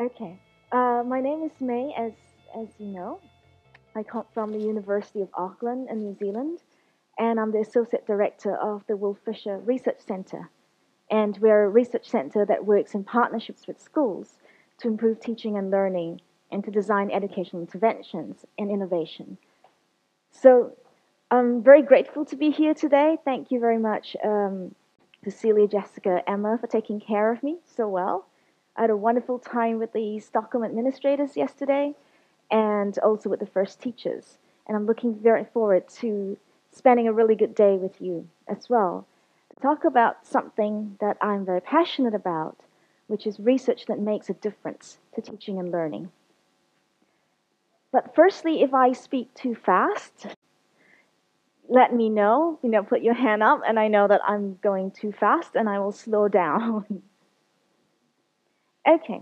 Okay. My name is Mei, as you know. I come from the University of Auckland in New Zealand, and I'm the Associate Director of the Wolf Fisher Research Centre. And we're a research centre that works in partnerships with schools to improve teaching and learning and to design educational interventions and innovation. So I'm very grateful to be here today. Thank you very much, Cecilia, Jessica, Emma, for taking care of me so well. I had a wonderful time with the Stockholm administrators yesterday and also with the first teachers. And I'm looking very forward to spending a really good day with you as well. To talk about something that I'm very passionate about, which is research that makes a difference to teaching and learning. But firstly, if I speak too fast, let me know, put your hand up, and I know that I'm going too fast and I will slow down. Okay,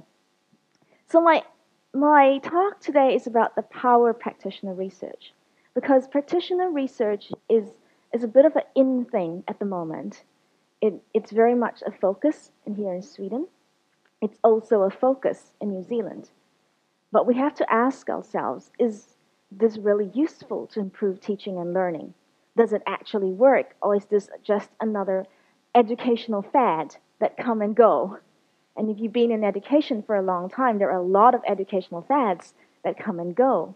so my talk today is about the power of practitioner research, because practitioner research is a bit of an in thing at the moment. It's very much a focus here in Sweden. It's also a focus in New Zealand. But we have to ask ourselves, is this really useful to improve teaching and learning? Does it actually work, or is this just another educational fad that come and go? And if you've been in education for a long time, there are a lot of educational fads that come and go.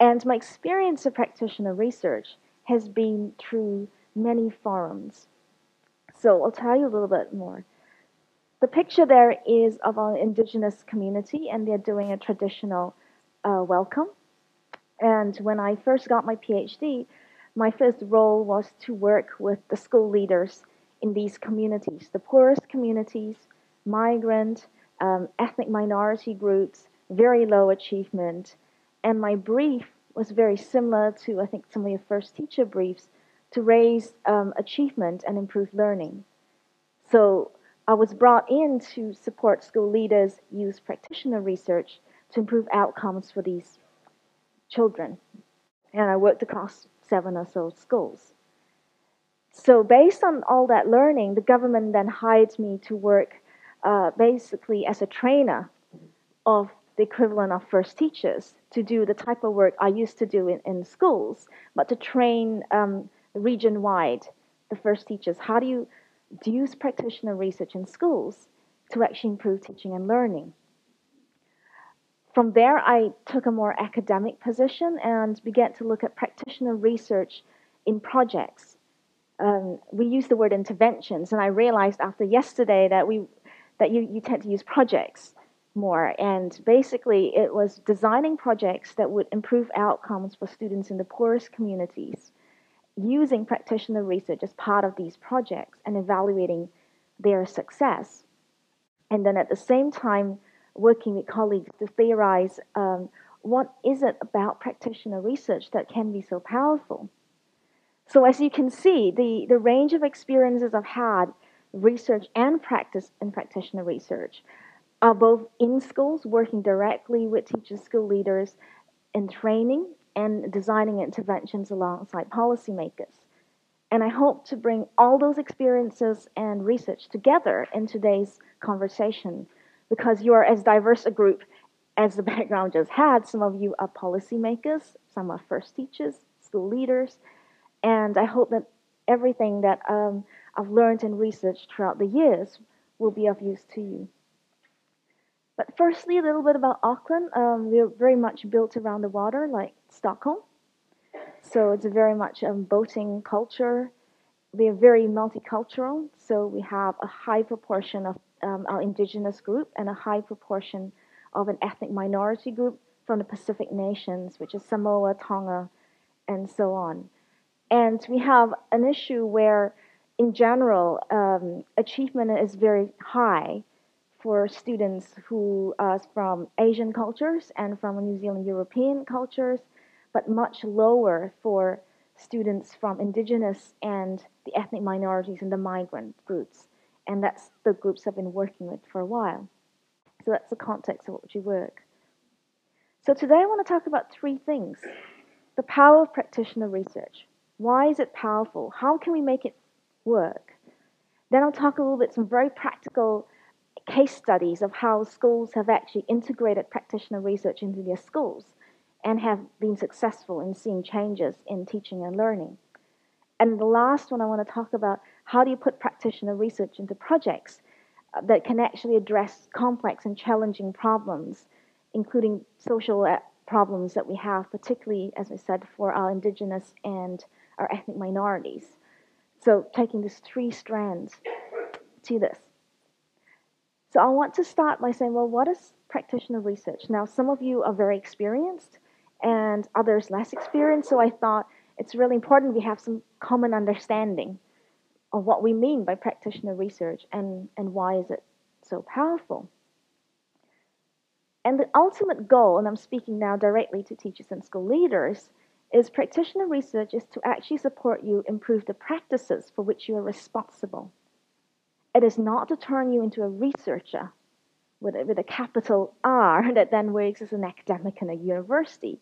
And my experience of practitioner research has been through many forums. So I'll tell you a little bit more. The picture there is of our indigenous community, and they're doing a traditional welcome. And when I first got my PhD, my first role was to work with the school leaders in these communities, the poorest communities, migrant, ethnic minority groups, very low achievement. And my brief was very similar to, I think, some of your first teacher briefs, to raise achievement and improve learning. So I was brought in to support school leaders use practitioner research to improve outcomes for these children. And I worked across 7 or so schools. So based on all that learning, the government then hired me to work basically as a trainer of the equivalent of first teachers to do the type of work I used to do in schools, but to train region-wide the first teachers. How do you use practitioner research in schools to actually improve teaching and learning? From there, I took a more academic position and began to look at practitioner research in projects. We use the word interventions, and I realized after yesterday that you tend to use projects more. And basically, it was designing projects that would improve outcomes for students in the poorest communities, using practitioner research as part of these projects and evaluating their success. And then at the same time, working with colleagues to theorize what is it about practitioner research that can be so powerful. So as you can see, the range of experiences I've had, research and practice in practitioner research, are both in schools, working directly with teachers, school leaders, in training and designing interventions alongside policymakers. And I hope to bring all those experiences and research together in today's conversation, because you are as diverse a group as the background just had. Some of you are policymakers, some are first teachers, school leaders, and I hope that everything that I've learned and researched throughout the years will be of use to you. But firstly, a little bit about Auckland. We're very much built around the water, like Stockholm. So it's a very much boating culture. We are very multicultural, so we have a high proportion of our indigenous group and a high proportion of an ethnic minority group from the Pacific nations, which is Samoa, Tonga, and so on. And we have an issue where, in general, achievement is very high for students who are from Asian cultures and from New Zealand European cultures, but much lower for students from indigenous and the ethnic minorities and the migrant groups. And that's the groups I've been working with for a while. So that's the context of which we work. So today I want to talk about 3 things. The power of practitioner research. Why is it powerful? How can we make it work? Then I'll talk a little bit some very practical case studies of how schools have actually integrated practitioner research into their schools and have been successful in seeing changes in teaching and learning. And the last one I want to talk about, how do you put practitioner research into projects that can actually address complex and challenging problems, including social problems that we have, particularly, as I said, for our Indigenous and our ethnic minorities. So taking these three strands to this. So I want to start by saying, well, what is practitioner research? Now, some of you are very experienced and others less experienced, so I thought it's really important we have some common understanding of what we mean by practitioner research and why is it so powerful. And the ultimate goal, and I'm speaking now directly to teachers and school leaders, is practitioner research is to actually support you improve the practices for which you are responsible. It is not to turn you into a researcher with a capital R that then works as an academic in a university.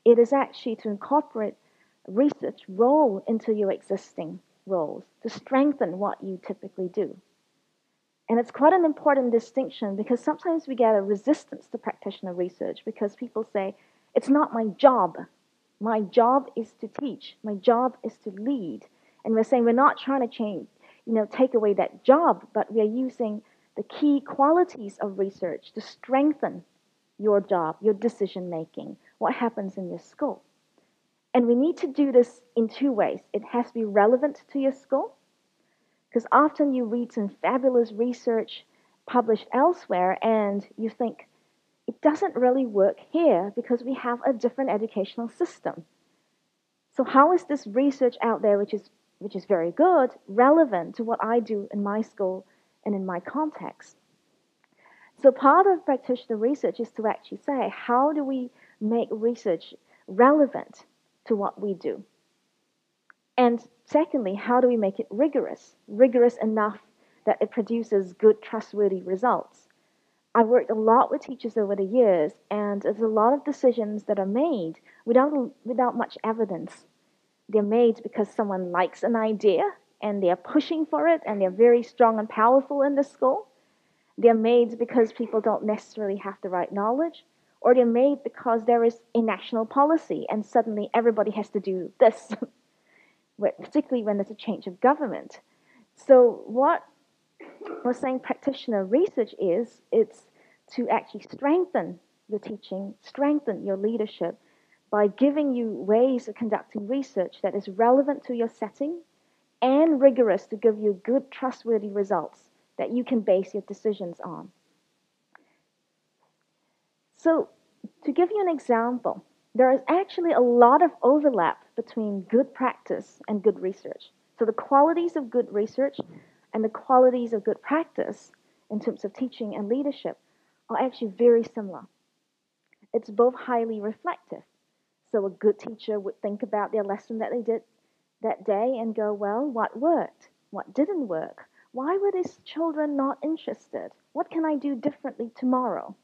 It is actually to incorporate research role into your existing roles, to strengthen what you typically do. And it's quite an important distinction because sometimes we get a resistance to practitioner research because people say, it's not my job. My job is to teach. My job is to lead. And we're saying we're not trying to change, take away that job, but we are using the key qualities of research to strengthen your job, your decision making, what happens in your school. And we need to do this in two ways. It has to be relevant to your school, because often you read some fabulous research published elsewhere and you think, it doesn't really work here because we have a different educational system. So how is this research out there, which is very good, relevant to what I do in my school and in my context? So part of practitioner research is to actually say, how do we make research relevant to what we do? And secondly, how do we make it rigorous? Rigorous enough that it produces good, trustworthy results. I've worked a lot with teachers over the years, and there's a lot of decisions that are made without much evidence. They're made because someone likes an idea, and they're pushing for it, and they're very strong and powerful in the school. They're made because people don't necessarily have the right knowledge, or they're made because there is a national policy, and suddenly everybody has to do this, particularly when there's a change of government. So what we're saying practitioner research is, it's to actually strengthen the teaching, strengthen your leadership by giving you ways of conducting research that is relevant to your setting and rigorous to give you good, trustworthy results that you can base your decisions on. So to give you an example, there is actually a lot of overlap between good practice and good research. So the qualities of good research and the qualities of good practice in terms of teaching and leadership are actually very similar. It's both highly reflective. So a good teacher would think about their lesson that they did that day and go, well, what worked? What didn't work? Why were these children not interested? What can I do differently tomorrow?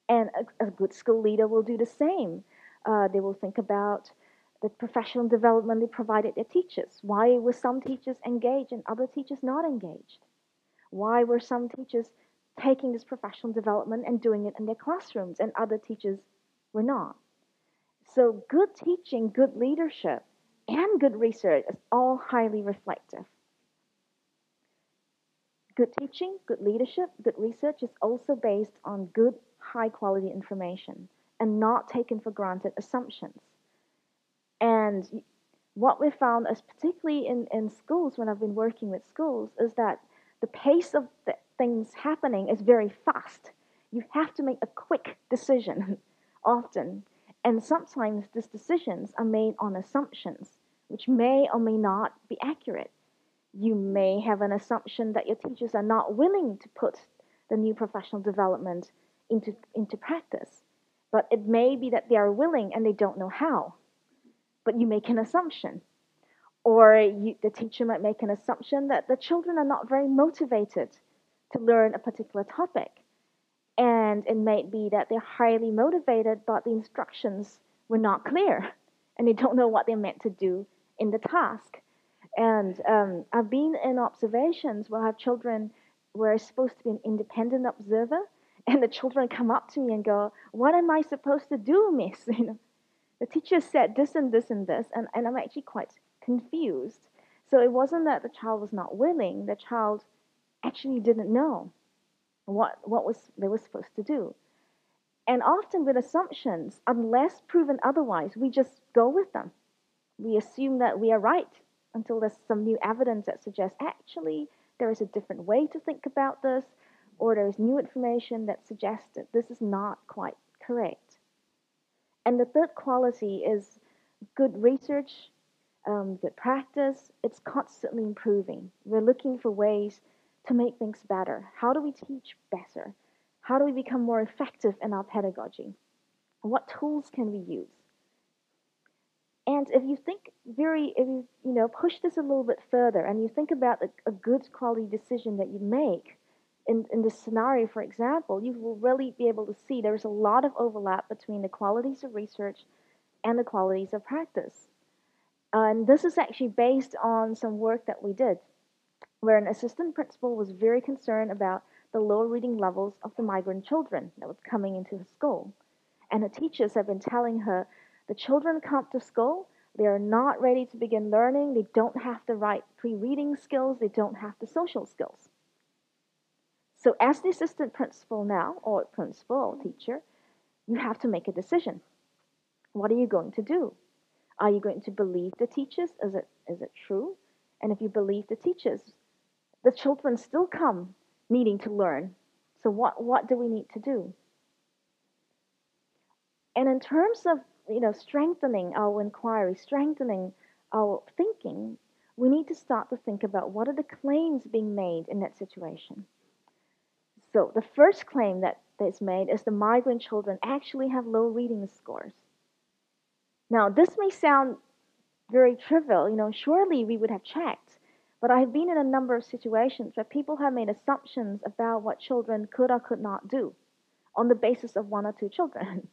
And a good school leader will do the same. They will think about the professional development they provided their teachers. Why were some teachers engaged and other teachers not engaged? Why were some teachers taking this professional development and doing it in their classrooms and other teachers were not? So good teaching, good leadership, and good research is all highly reflective. Good teaching, good leadership, good research is also based on good, high-quality information and not taken for granted assumptions. And what we found is particularly in schools, when I've been working with schools, is that the pace of the things happening is very fast. You have to make a quick decision often. And sometimes these decisions are made on assumptions, which may or may not be accurate. You may have an assumption that your teachers are not willing to put the new professional development into practice. But it may be that they are willing and they don't know how. But you make an assumption. Or the teacher might make an assumption that the children are not very motivated to learn a particular topic. And it might be that they're highly motivated, but the instructions were not clear. And they don't know what they're meant to do in the task. And I've been in observations where I have children where I'm supposed to be an independent observer, and the children come up to me and go, "What am I supposed to do, miss?" The teacher said this and this and this, and I'm actually quite confused. So it wasn't that the child was not willing, the child actually didn't know what they were supposed to do. And often with assumptions, unless proven otherwise, we just go with them. We assume that we are right until there's some new evidence that suggests actually there is a different way to think about this, or there is new information that suggests that this is not quite correct. And the third quality is good research, good practice. It's constantly improving. We're looking for ways to make things better. How do we teach better? How do we become more effective in our pedagogy? What tools can we use? And if you think if you push this a little bit further and you think about a good quality decision that you make in this scenario, for example, you will really be able to see there's a lot of overlap between the qualities of research and the qualities of practice. And this is actually based on some work that we did, where an assistant principal was very concerned about the low reading levels of the migrant children that was coming into his school. And the teachers have been telling her, the children come to school, they are not ready to begin learning, they don't have the right pre-reading skills, they don't have the social skills. So as the assistant principal now, or principal or teacher, you have to make a decision. What are you going to do? Are you going to believe the teachers? Is it true? And if you believe the teachers, the children still come needing to learn. So what do we need to do? And in terms of strengthening our inquiry, strengthening our thinking, we need to start to think about what are the claims being made in that situation. So the first claim that is made is the migrant children actually have low reading scores. Now, this may sound very trivial, surely we would have checked. But I've been in a number of situations where people have made assumptions about what children could or could not do on the basis of one or two children.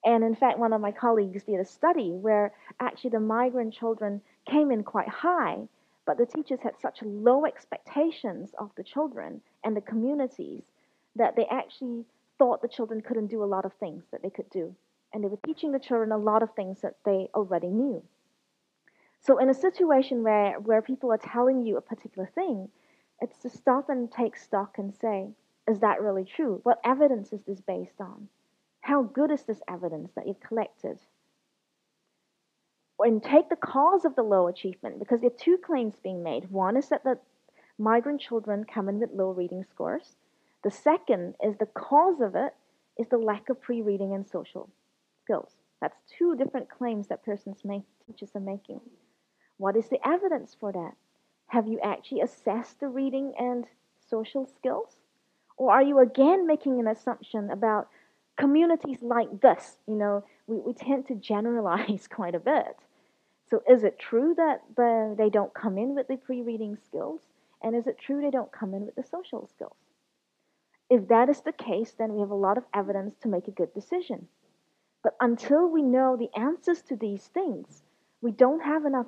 And in fact, one of my colleagues did a study where actually the migrant children came in quite high, but the teachers had such low expectations of the children and the communities that they actually thought the children couldn't do a lot of things that they could do. And they were teaching the children a lot of things that they already knew. So in a situation where people are telling you a particular thing, it's to stop and take stock and say, is that really true? What evidence is this based on? How good is this evidence that you've collected? And take the cause of the low achievement, because there are two claims being made. One is that the migrant children come in with low reading scores. The second is the cause of it is the lack of pre-reading and social skills. That's two different claims that teachers are making. What is the evidence for that? Have you actually assessed the reading and social skills? Or are you again making an assumption about communities like this? We tend to generalize quite a bit. So is it true that they don't come in with the pre-reading skills? And is it true they don't come in with the social skills? If that is the case, then we have a lot of evidence to make a good decision. But until we know the answers to these things, we don't have enough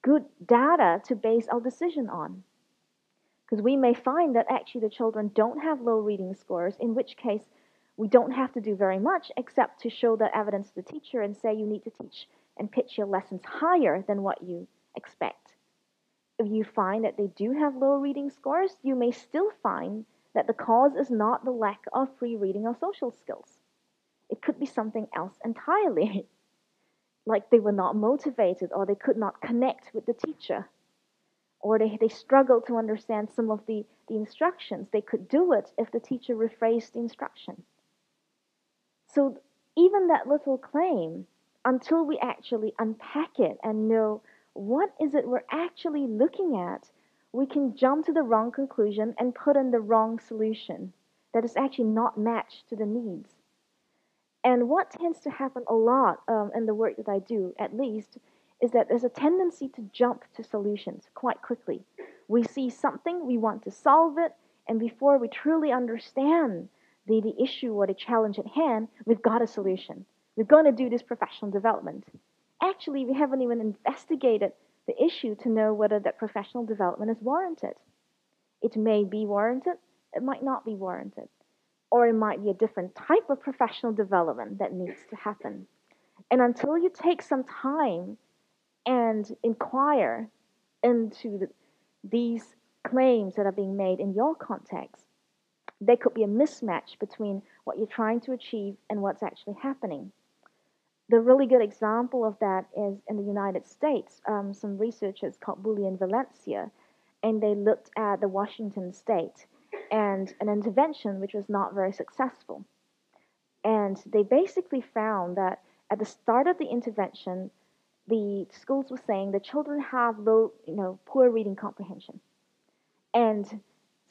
good data to base our decision on. Because we may find that actually the children don't have low reading scores, in which case we don't have to do very much except to show that evidence to the teacher and say you need to teach and pitch your lessons higher than what you expect. If you find that they do have low reading scores, you may still find that the cause is not the lack of pre-reading or social skills. It could be something else entirely. Like they were not motivated, or they could not connect with the teacher, or they struggled to understand some of the instructions. They could do it if the teacher rephrased the instruction. So even that little claim, until we actually unpack it and know what is it we're actually looking at, we can jump to the wrong conclusion and put in the wrong solution that is actually not matched to the needs. And what tends to happen a lot in the work that I do, at least, is that there's a tendency to jump to solutions quite quickly. We see something, we want to solve it, and before we truly understand the issue or the challenge at hand, we've got a solution. We're going to do this professional development. Actually, we haven't even investigated the issue to know whether that professional development is warranted. It may be warranted, it might not be warranted, or it might be a different type of professional development that needs to happen. And until you take some time and inquire into these claims that are being made in your context, there could be a mismatch between what you're trying to achieve and what's actually happening. The really good example of that is in the United States. Some researchers called Bully and Valencia, and they looked at the Washington state and an intervention which was not very successful. And they basically found that at the start of the intervention, the schools were saying the children have low, poor reading comprehension. And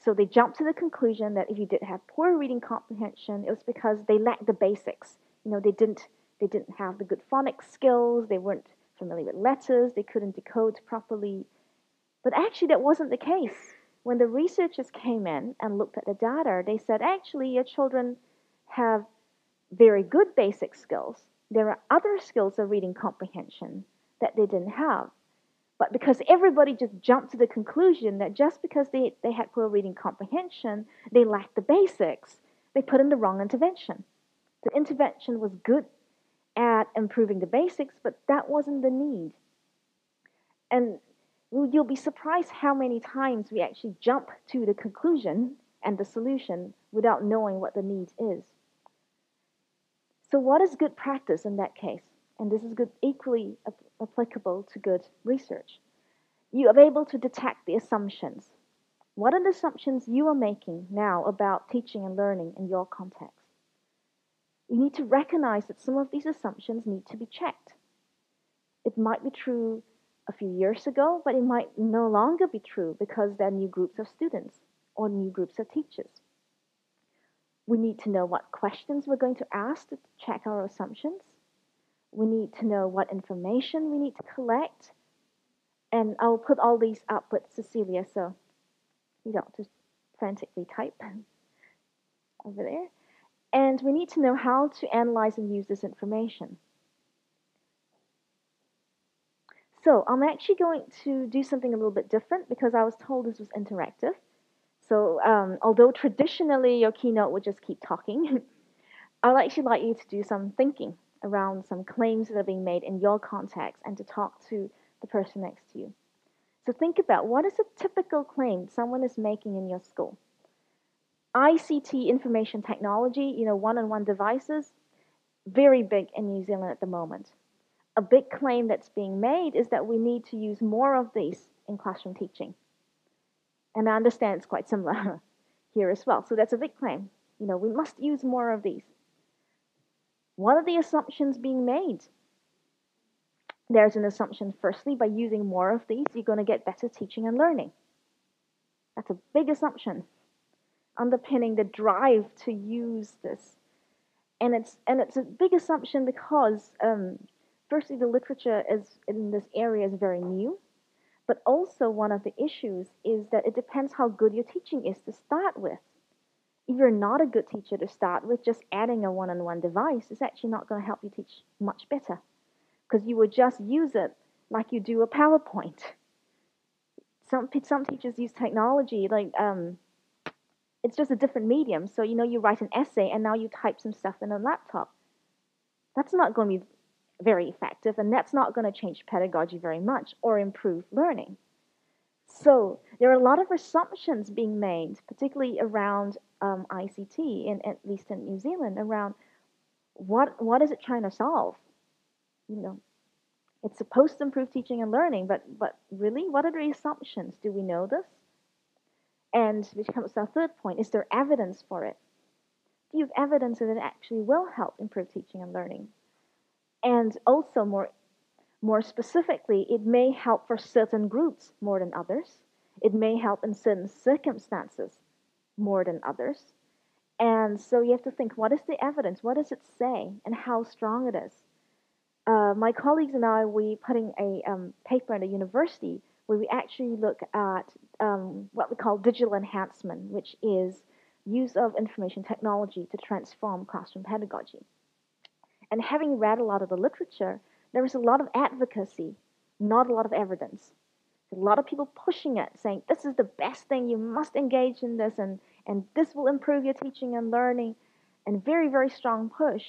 so they jumped to the conclusion that if you did have poor reading comprehension, it was because they lacked the basics. They didn't have the good phonics skills, they weren't familiar with letters, they couldn't decode properly. But actually that wasn't the case. When the researchers came in and looked at the data, they said actually your children have very good basic skills. There are other skills of reading comprehension that they didn't have. But because everybody just jumped to the conclusion that just because they had poor reading comprehension, they lacked the basics, they put in the wrong intervention. The intervention was good at improving the basics, but that wasn't the need. And you'll be surprised how many times we actually jump to the conclusion and the solution without knowing what the need is. So what is good practice in that case? And this is equally applicable to good research. You are able to detect the assumptions. What are the assumptions you are making now about teaching and learning in your context? You need to recognize that some of these assumptions need to be checked. It might be true a few years ago, but it might no longer be true because there are new groups of students or new groups of teachers. We need to know what questions we're going to ask to check our assumptions. We need to know what information we need to collect. And I'll put all these up with Cecilia, so you don't just frantically type over there. And we need to know how to analyze and use this information. So I'm actually going to do something a little bit different because I was told this was interactive. So although traditionally your keynote would just keep talking, I'd actually like you to do some thinking around some claims that are being made in your context and to talk to the person next to you. So think about what is a typical claim someone is making in your school. ICT, information technology, one-on-one devices, very big in New Zealand at the moment. A big claim that's being made is that we need to use more of these in classroom teaching. And I understand it's quite similar here as well. So that's a big claim. We must use more of these. What are the assumptions being made? There's an assumption, firstly, by using more of these, you're going to get better teaching and learning. That's a big assumption, underpinning the drive to use this. And it's a big assumption because, firstly, the literature in this area is very new. But also one of the issues is that it depends how good your teaching is to start with. If you're not a good teacher to start with, just adding a one-on-one device is actually not going to help you teach much better because you would just use it like you do a PowerPoint. Some teachers use technology like it's just a different medium. So you write an essay and now you type some stuff in a laptop. That's not going to be very effective, and that's not going to change pedagogy very much or improve learning. So there are a lot of assumptions being made, particularly around ICT, at least in New Zealand, around what is it trying to solve? It's supposed to improve teaching and learning, but really, what are the assumptions? Do we know this? And which comes to our third point, is there evidence for it? Do you have evidence that it actually will help improve teaching and learning? And also, more specifically, it may help for certain groups more than others. It may help in certain circumstances more than others. And so you have to think, what is the evidence? What does it say? And how strong it is? My colleagues and I, we putting a paper at a university where we actually look at what we call digital enhancement, which is use of information technology to transform classroom pedagogy. And having read a lot of the literature, there is a lot of advocacy, not a lot of evidence. A lot of people pushing it, saying this is the best thing, you must engage in this, and this will improve your teaching and learning, and very, very strong push.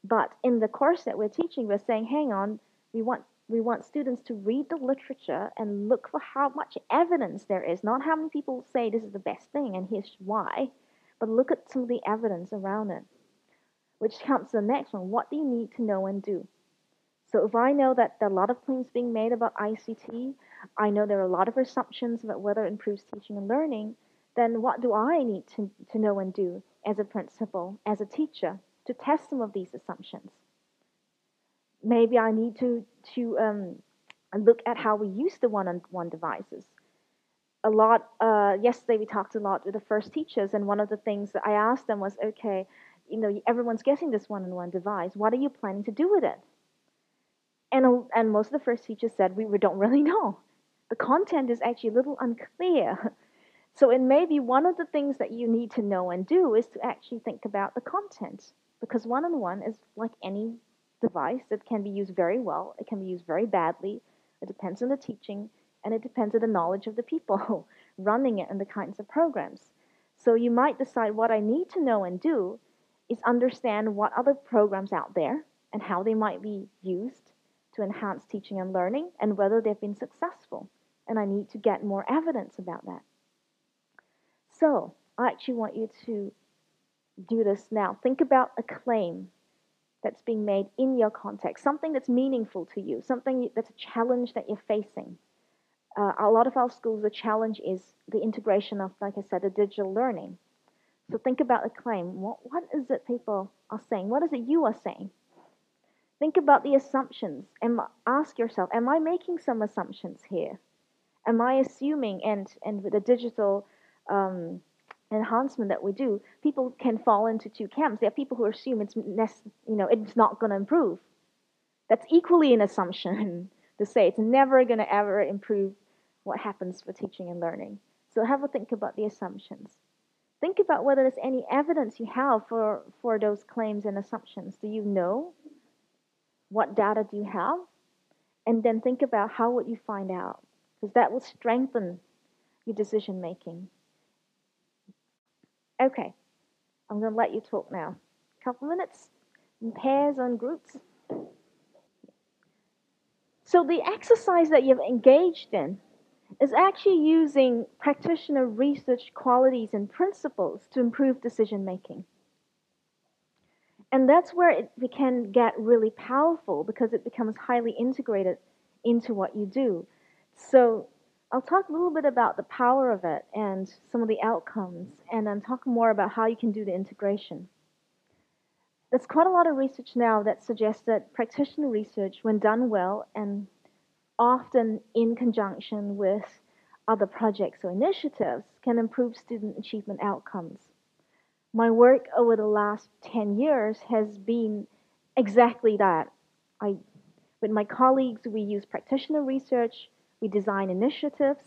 But in the course that we're teaching, we're saying, hang on, we want students to read the literature and look for how much evidence there is, not how many people say this is the best thing and here's why, but look at some of the evidence around it. Which comes to the next one. What do you need to know and do? So if I know that there are a lot of claims being made about ICT, I know there are a lot of assumptions about whether it improves teaching and learning, then what do I need to know and do as a principal, as a teacher, to test some of these assumptions? Maybe I need to look at how we use the one-on-one devices. A lot, yesterday we talked a lot with the first teachers, and one of the things that I asked them was, okay, everyone's getting this one-on-one device. What are you planning to do with it? And most of the first teachers said, we don't really know. The content is actually a little unclear. So it may be one of the things that you need to know and do is to actually think about the content. Because one-on-one is like any device that can be used very well. It can be used very badly. It depends on the teaching, and it depends on the knowledge of the people running it and the kinds of programs. So you might decide what I need to know and do is understand what other programs out there and how they might be used to enhance teaching and learning and whether they've been successful. And I need to get more evidence about that. So I actually want you to do this now. Think about a claim that's being made in your context, something that's meaningful to you, something that's a challenge that you're facing. A lot of our schools, the challenge is the integration of, like I said, the digital learning. So think about a claim. What is it people are saying? What is it you are saying? Think about the assumptions and ask yourself, am I making some assumptions here? Am I assuming, and with the digital enhancement that we do, people can fall into two camps. There are people who assume it's not going to improve. That's equally an assumption to say it's never going to ever improve what happens for teaching and learning. So have a think about the assumptions. Think about whether there's any evidence you have for those claims and assumptions. Do you know? What data do you have? And then think about how would you find out, because that will strengthen your decision making. Okay, I'm going to let you talk now. A couple minutes in pairs and groups. So the exercise that you've engaged in is actually using practitioner research qualities and principles to improve decision making. And that's where it can get really powerful because it becomes highly integrated into what you do. So I'll talk a little bit about the power of it and some of the outcomes, and then talk more about how you can do the integration. There's quite a lot of research now that suggests that practitioner research, when done well and often in conjunction with other projects or initiatives, can improve student achievement outcomes. My work over the last 10 years has been exactly that. With my colleagues, we use practitioner research, we design initiatives,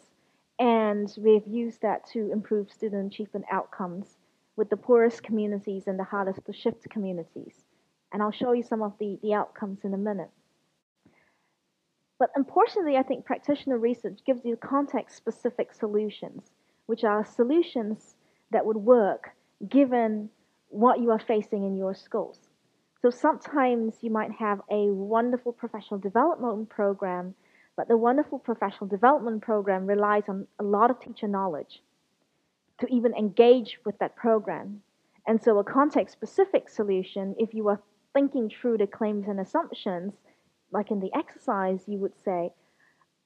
and we've used that to improve student achievement outcomes with the poorest communities and the hardest to shift communities. And I'll show you some of the outcomes in a minute. But importantly, I think practitioner research gives you context-specific solutions, which are solutions that would work given what you are facing in your schools. So sometimes you might have a wonderful professional development program, but the wonderful professional development program relies on a lot of teacher knowledge to even engage with that program. And so a context-specific solution, if you are thinking through the claims and assumptions, like in the exercise, you would say,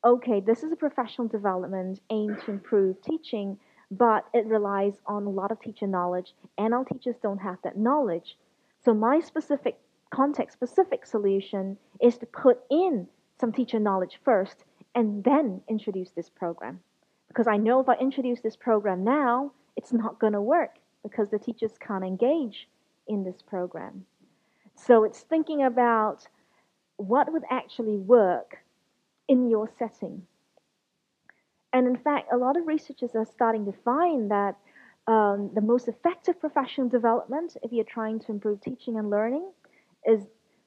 okay, this is a professional development aimed to improve teaching, but it relies on a lot of teacher knowledge, and our teachers don't have that knowledge. So my specific context-specific solution is to put in some teacher knowledge first and then introduce this program. Because I know if I introduce this program now, it's not going to work because the teachers can't engage in this program. So it's thinking about what would actually work in your setting. And in fact, a lot of researchers are starting to find that the most effective professional development, if you're trying to improve teaching and learning, is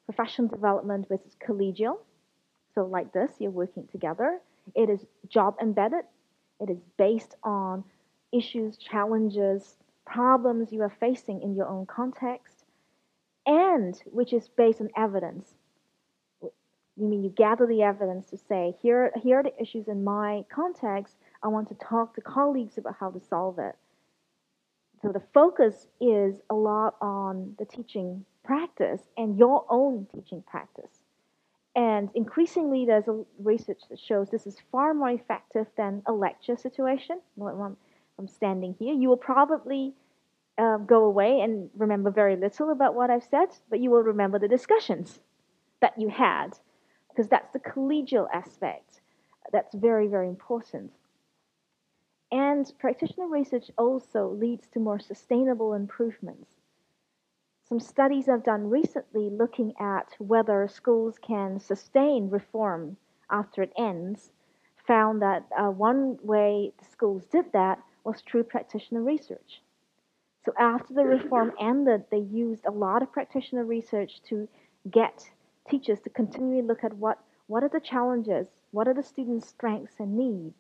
professional development which is collegial. So like this, you're working together. It is job embedded. It is based on issues, challenges, problems you are facing in your own context, and which is based on evidence. You mean you gather the evidence to say, here are the issues in my context. I want to talk to colleagues about how to solve it. So the focus is a lot on the teaching practice and your own teaching practice. And increasingly, there's a research that shows this is far more effective than a lecture situation. When I'm standing here, you will probably go away and remember very little about what I've said, but you will remember the discussions that you had, because that's the collegial aspect. That's very, very important. And practitioner research also leads to more sustainable improvements. Some studies I've done recently looking at whether schools can sustain reform after it ends found that one way the schools did that was through practitioner research. So after the reform ended, they used a lot of practitioner research to get teachers to continually look at what are the challenges, what are the students' strengths and needs,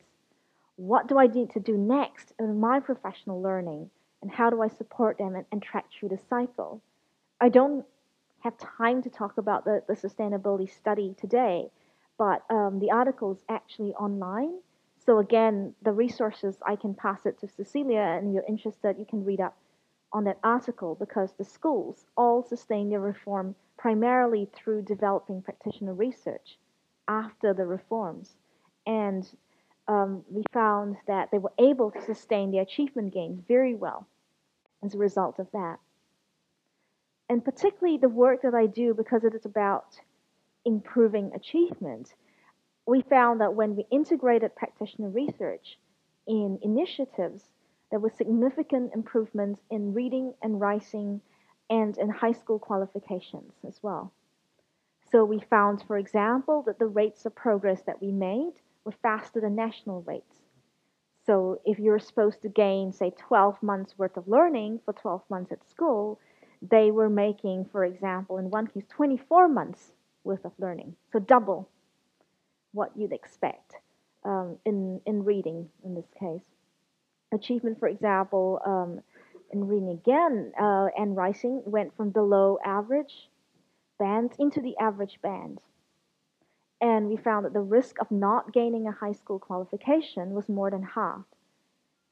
what do I need to do next in my professional learning, and how do I support them and track through the cycle. I don't have time to talk about the sustainability study today, but the article is actually online. So again, the resources, I can pass it to Cecilia, and if you're interested, you can read up on that article, because the schools all sustain their reform primarily through developing practitioner research after the reforms. And we found that they were able to sustain the achievement gains very well as a result of that. And particularly the work that I do, because it is about improving achievement, we found that when we integrated practitioner research in initiatives, there were significant improvements in reading and writing and in high school qualifications as well. So we found, for example, that the rates of progress that we made were faster than national rates. So if you're supposed to gain, say, 12 months worth of learning for 12 months at school, they were making, for example, in one case, 24 months worth of learning. So double what you'd expect in reading in this case. Achievement, for example, in reading again and writing went from below average band into the average band. And we found that the risk of not gaining a high school qualification was more than halved.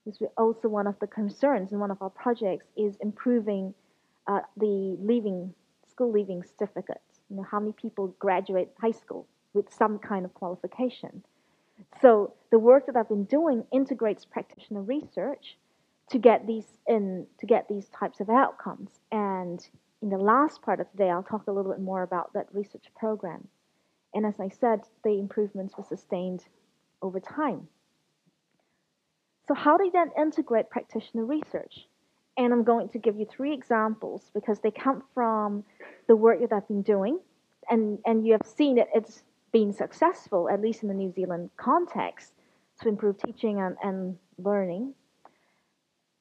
This was also one of the concerns in one of our projects is improving the school leaving certificates. You know, how many people graduate high school with some kind of qualification. So the work that I've been doing integrates practitioner research to get these types of outcomes. And in the last part of today, I'll talk a little bit more about that research program. And as I said, the improvements were sustained over time. So how do you then integrate practitioner research? And I'm going to give you 3 examples because they come from the work that I've been doing. And you have seen that it's been successful, at least in the New Zealand context, to improve teaching and learning.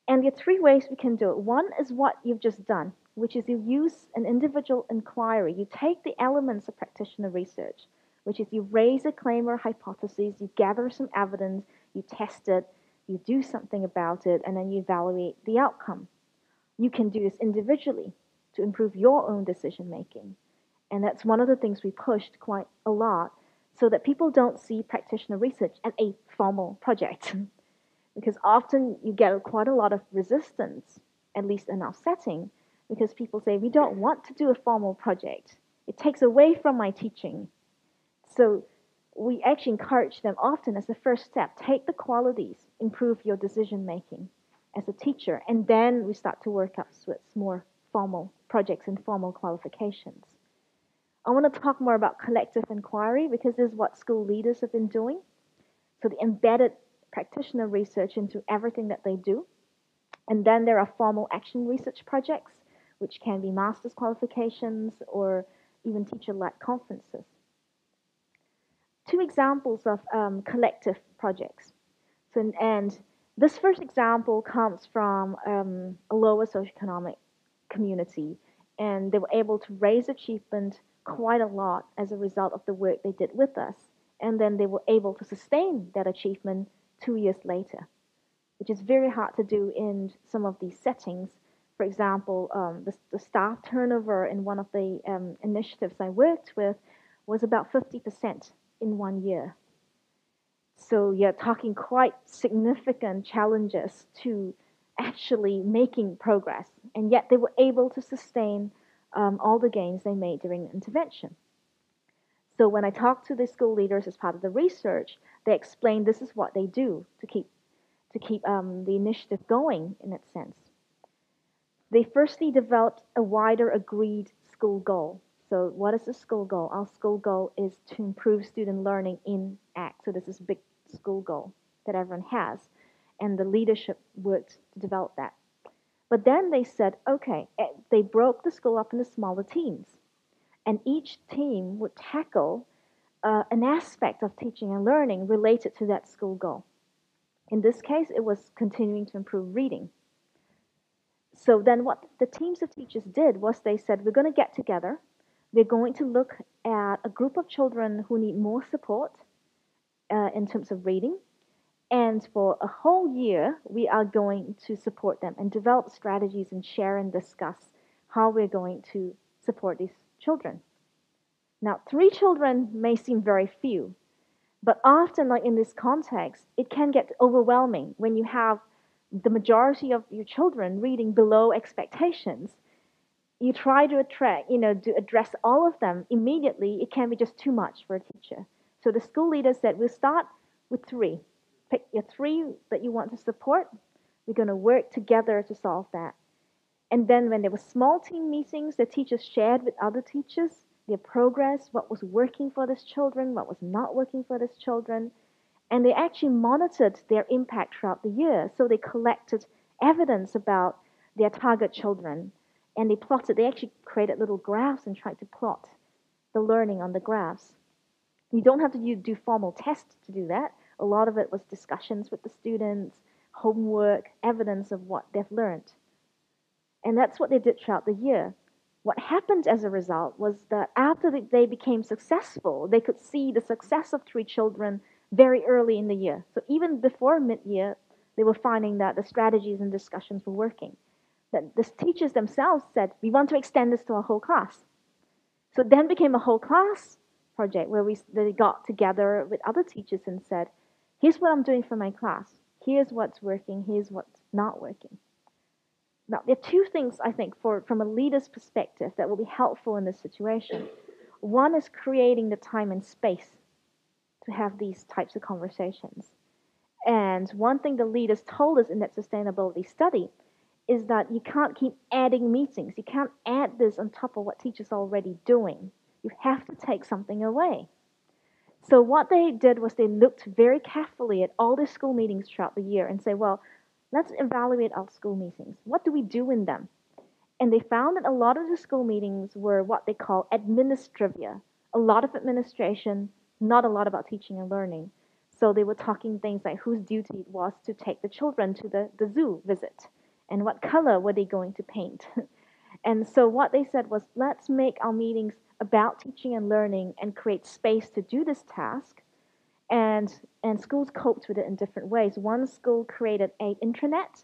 And there are 3 ways we can do it. One is what you've just done, which is you use an individual inquiry. You take the elements of practitioner research, which is you raise a claim or hypothesis, you gather some evidence, you test it, you do something about it, and then you evaluate the outcome. You can do this individually to improve your own decision making. And that's one of the things we pushed quite a lot, so that people don't see practitioner research as a formal project. Because often you get quite a lot of resistance, at least in our setting, because people say, we don't want to do a formal project. It takes away from my teaching. So we actually encourage them often as the first step, take the qualities, improve your decision making as a teacher, and then we start to work up with more formal projects and formal qualifications. I want to talk more about collective inquiry because this is what school leaders have been doing. So the embedded practitioner research into everything that they do. And then there are formal action research projects, which can be master's qualifications or even teacher-led conferences. 2 examples of collective projects. So, and this first example comes from a lower socioeconomic community, and they were able to raise achievement quite a lot as a result of the work they did with us. and then they were able to sustain that achievement 2 years later, which is very hard to do in some of these settings. For example, the staff turnover in one of the initiatives I worked with was about 50% in 1 year. So you're talking quite significant challenges to actually making progress, and yet they were able to sustain all the gains they made during the intervention. So when I talked to the school leaders as part of the research, they explained this is what they do to keep the initiative going in that sense. They firstly developed a wider agreed school goal. So what is the school goal? Our school goal is to improve student learning in ACT. So this is a big school goal that everyone has. And the leadership worked to develop that. But then they said, okay, they broke the school up into smaller teams. And each team would tackle an aspect of teaching and learning related to that school goal. In this case, it was continuing to improve reading. So then what the teams of teachers did was they said, we're going to get together. We're going to look at a group of children who need more support in terms of reading. And for a whole year, we are going to support them and develop strategies and share and discuss how we're going to support these children. Now, 3 children may seem very few, but often, like in this context, it can get overwhelming when you have the majority of your children reading below expectations. You try to to address all of them immediately. It can be just too much for a teacher. So the school leader said, we'll start with 3. Pick your 3 that you want to support. We're going to work together to solve that. And then when there were small team meetings, the teachers shared with other teachers their progress, what was working for these children, what was not working for these children. And they actually monitored their impact throughout the year. So they collected evidence about their target children. And they actually created little graphs and tried to plot the learning on the graphs. You don't have to do formal tests to do that. A lot of it was discussions with the students, homework, evidence of what they've learned. And that's what they did throughout the year. What happened as a result was that after they became successful, they could see the success of 3 children very early in the year. So even before mid-year, they were finding that the strategies and discussions were working. That the teachers themselves said, we want to extend this to our whole class. So it then became a whole class project where they got together with other teachers and said, here's what I'm doing for my class. Here's what's working. Here's what's not working. Now, there are 2 things, I think, from a leader's perspective that will be helpful in this situation. One is creating the time and space to have these types of conversations. And one thing the leaders told us in that sustainability study is that you can't keep adding meetings. You can't add this on top of what teachers are already doing. You have to take something away. So what they did was they looked very carefully at all the school meetings throughout the year and say, well, let's evaluate our school meetings. What do we do in them? And they found that a lot of the school meetings were what they call administrivia. A lot of administration, not a lot about teaching and learning. So they were talking things like whose duty it was to take the children to the zoo visit, and what color were they going to paint. And so what they said was, let's make our meetings about teaching and learning and create space to do this task. And schools coped with it in different ways. One school created an intranet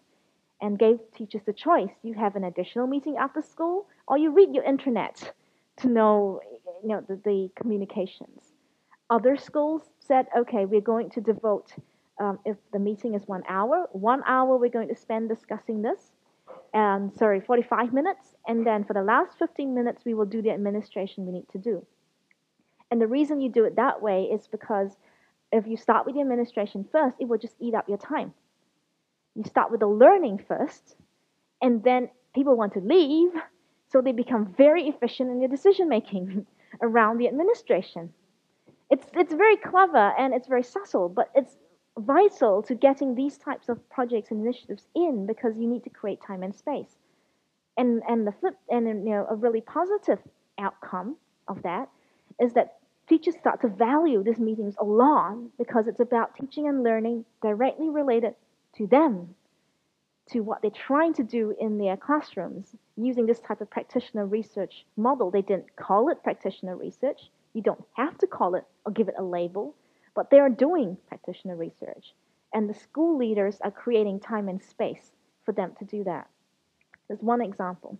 and gave teachers the choice. You have an additional meeting after school, or you read your intranet to know, the communications. Other schools said, okay, we're going to devote, if the meeting is 1 hour, 1 hour we're going to spend discussing this. 45 minutes. And then for the last 15 minutes, we will do the administration we need to do. And the reason you do it that way is because if you start with the administration first, it will just eat up your time. You start with the learning first, and then people want to leave, so they become very efficient in their decision-making around the administration. It's very clever and it's very subtle, but it's vital to getting these types of projects and initiatives in because you need to create time and space. And a really positive outcome of that is that teachers start to value these meetings a lot because it's about teaching and learning directly related to them, to what they're trying to do in their classrooms using this type of practitioner research model. They didn't call it practitioner research. You don't have to call it or give it a label. but they are doing practitioner research. And the school leaders are creating time and space for them to do that. There's one example.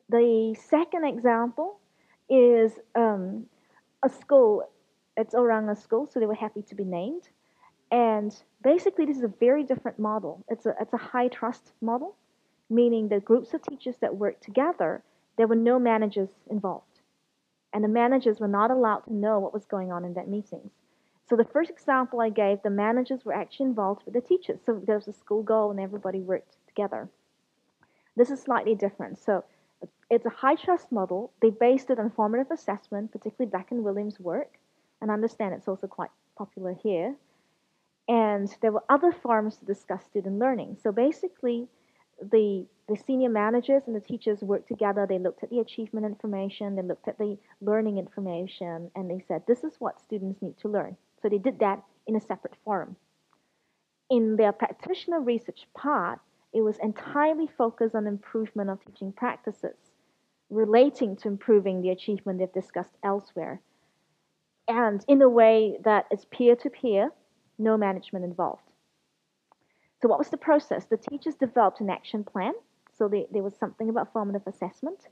The second example is a school. It's Orang a school, so they were happy to be named. And basically, this is a very different model. It's a high trust model, meaning the groups of teachers that work together, there were no managers involved. And the managers were not allowed to know what was going on in that meetings. So the first example I gave, the managers were actually involved with the teachers. So there was a school goal and everybody worked together. This is slightly different. So it's a high trust model. They based it on formative assessment, particularly Beck and Williams' work. And I understand it's also quite popular here. And there were other forums to discuss student learning. So basically, the senior managers and the teachers worked together. They looked at the achievement information, they looked at the learning information, and they said, this is what students need to learn. So they did that in a separate forum. In their practitioner research part, it was entirely focused on improvement of teaching practices, relating to improving the achievement they've discussed elsewhere, and in a way that is peer-to-peer, no management involved. So what was the process? The teachers developed an action plan. So there was something about formative assessment.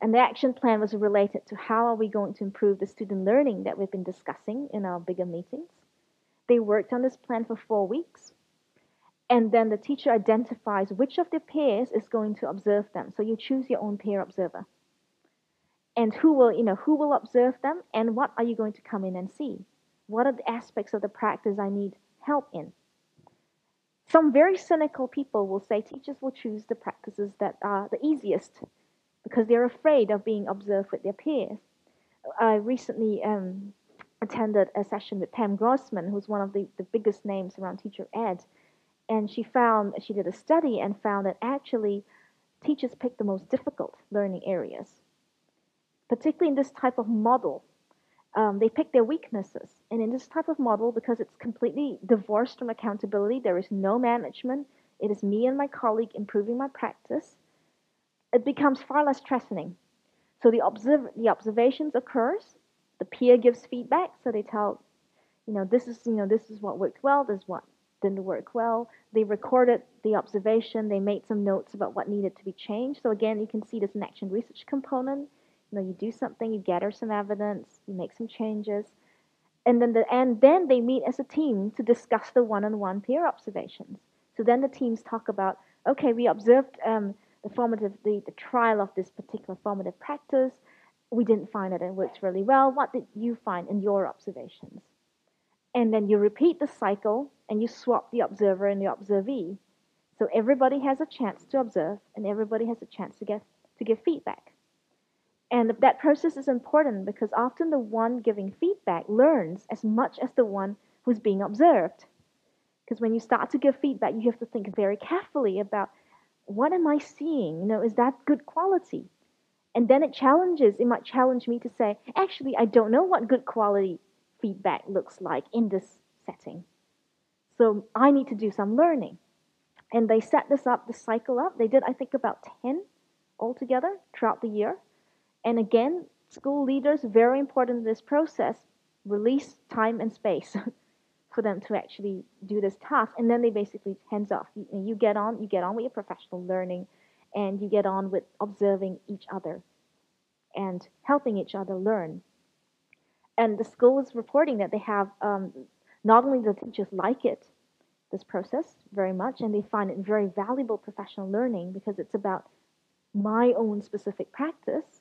And the action plan was related to how are we going to improve the student learning that we've been discussing in our bigger meetings. They worked on this plan for 4 weeks. And then the teacher identifies which of their peers is going to observe them. So you choose your own peer observer. And who will observe them, and what are you going to come in and see? What are the aspects of the practice I need help in? Some very cynical people will say teachers will choose the practices that are the easiest because they're afraid of being observed with their peers. I recently attended a session with Pam Grossman, who's one of the biggest names around teacher ed, and she did a study and found that actually teachers pick the most difficult learning areas, particularly in this type of model. They pick their weaknesses. And in this type of model, because it's completely divorced from accountability, there is no management, it is me and my colleague improving my practice, it becomes far less threatening. So the observations occurs, the peer gives feedback, so they tell, this is what worked well, this is what didn't work well. They recorded the observation, they made some notes about what needed to be changed. So again, you can see there's an action research component. You do something, you gather some evidence, you make some changes, and then they meet as a team to discuss the one-on-one peer observations. So then the teams talk about, okay, we observed the trial of this particular formative practice. We didn't find that it works really well. What did you find in your observations? And then you repeat the cycle and you swap the observer and the observee. So everybody has a chance to observe and everybody has a chance to give feedback. And that process is important because often the one giving feedback learns as much as the one who's being observed. Because when you start to give feedback, you have to think very carefully about what am I seeing? Is that good quality? And then it might challenge me to say, actually, I don't know what good quality feedback looks like in this setting. So I need to do some learning. And they set this cycle up. They did, I think, about 10 altogether throughout the year. And again, school leaders, very important in this process, release time and space for them to actually do this task. And then they basically hands off. You get on with your professional learning, and you get on with observing each other and helping each other learn. And the school is reporting that they have, not only the teachers like this process very much, and they find it very valuable professional learning because it's about my own specific practice.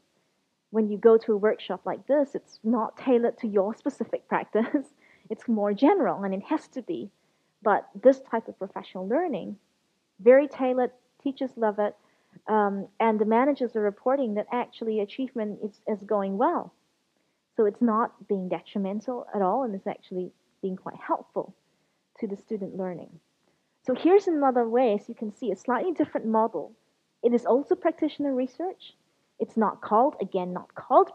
When you go to a workshop like this, it's not tailored to your specific practice. It's more general, and it has to be. But this type of professional learning, very tailored, teachers love it, and the managers are reporting that actually achievement is going well. So it's not being detrimental at all, and it's actually being quite helpful to the student learning. So here's another way, as you can see, a slightly different model. It is also practitioner research. It's not called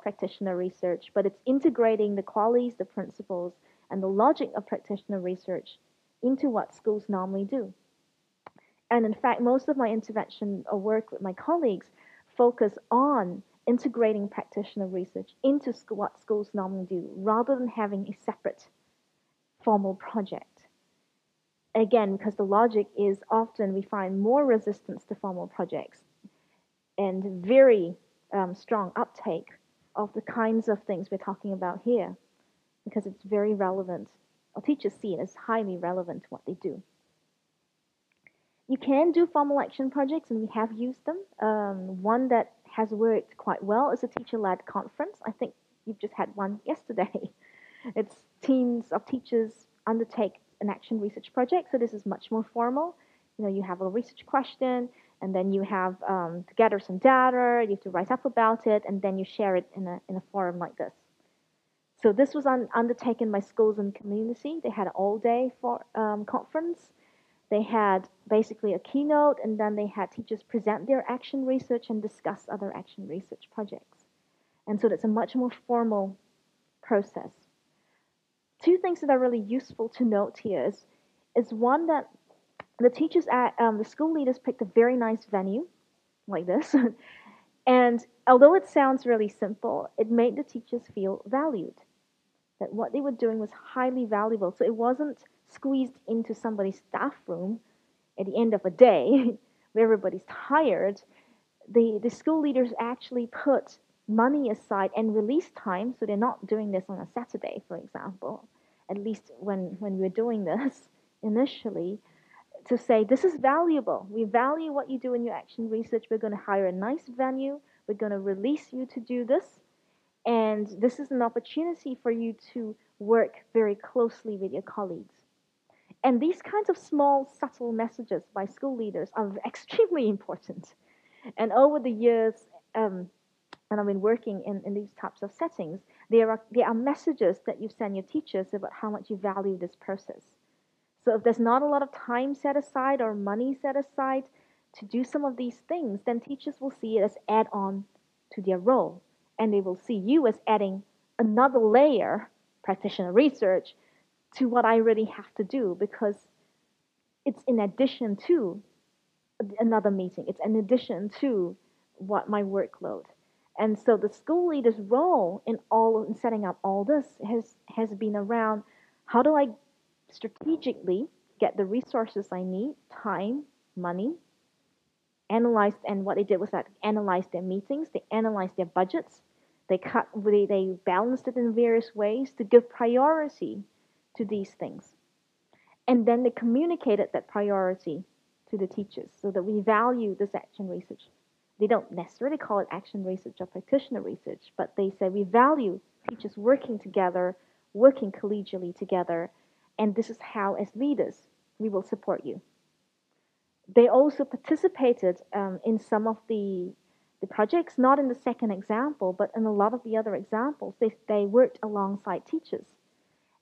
practitioner research, but it's integrating the qualities, the principles, and the logic of practitioner research into what schools normally do. And in fact, most of my intervention or work with my colleagues focus on integrating practitioner research into what schools normally do, rather than having a separate formal project. Again, because the logic is often we find more resistance to formal projects and very strong uptake of the kinds of things we're talking about here, because it's very relevant, or teachers see it as highly relevant to what they do. You can do formal action projects, and we have used them. One that has worked quite well is a teacher-led conference. I think you've just had one yesterday. It's teams of teachers undertake an action research project, so this is much more formal. You have a research question, and then you have to gather some data, you have to write up about it, and then you share it in a forum like this. So this was undertaken by schools and community. They had an all-day conference. They had basically a keynote, and then they had teachers present their action research and discuss other action research projects. And so that's a much more formal process. Two things that are really useful to note here is one, that the teachers the school leaders picked a very nice venue like this. And although it sounds really simple, it made the teachers feel valued, that what they were doing was highly valuable. So it wasn't squeezed into somebody's staff room at the end of a day where everybody's tired. The school leaders actually put money aside and release time, so they're not doing this on a Saturday, for example, at least when we're doing this initially, to say this is valuable. We value what you do in your action research. We're going to hire a nice venue. We're going to release you to do this. And this is an opportunity for you to work very closely with your colleagues. And these kinds of small, subtle messages by school leaders are extremely important. And over the years, and I've been working in these types of settings, there are messages that you send your teachers about how much you value this process. So if there's not a lot of time set aside or money set aside to do some of these things, then teachers will see it as add-on to their role. And they will see you as adding another layer, practitioner research, to what I really have to do, because it's in addition to another meeting. It's in addition to what my workload. And so the school leader's role in setting up all this has been around, how do I strategically get the resources I need, time, money, analyzed, and what they did was that analyze their meetings, they analyzed their budgets, they balanced it in various ways to give priority to these things. And then they communicated that priority to the teachers so that we value this action research. They don't necessarily call it action research or practitioner research, but they say we value teachers working together, working collegially together, and this is how, as leaders, we will support you. They also participated in some of the projects, not in the second example, but in a lot of the other examples. They worked alongside teachers.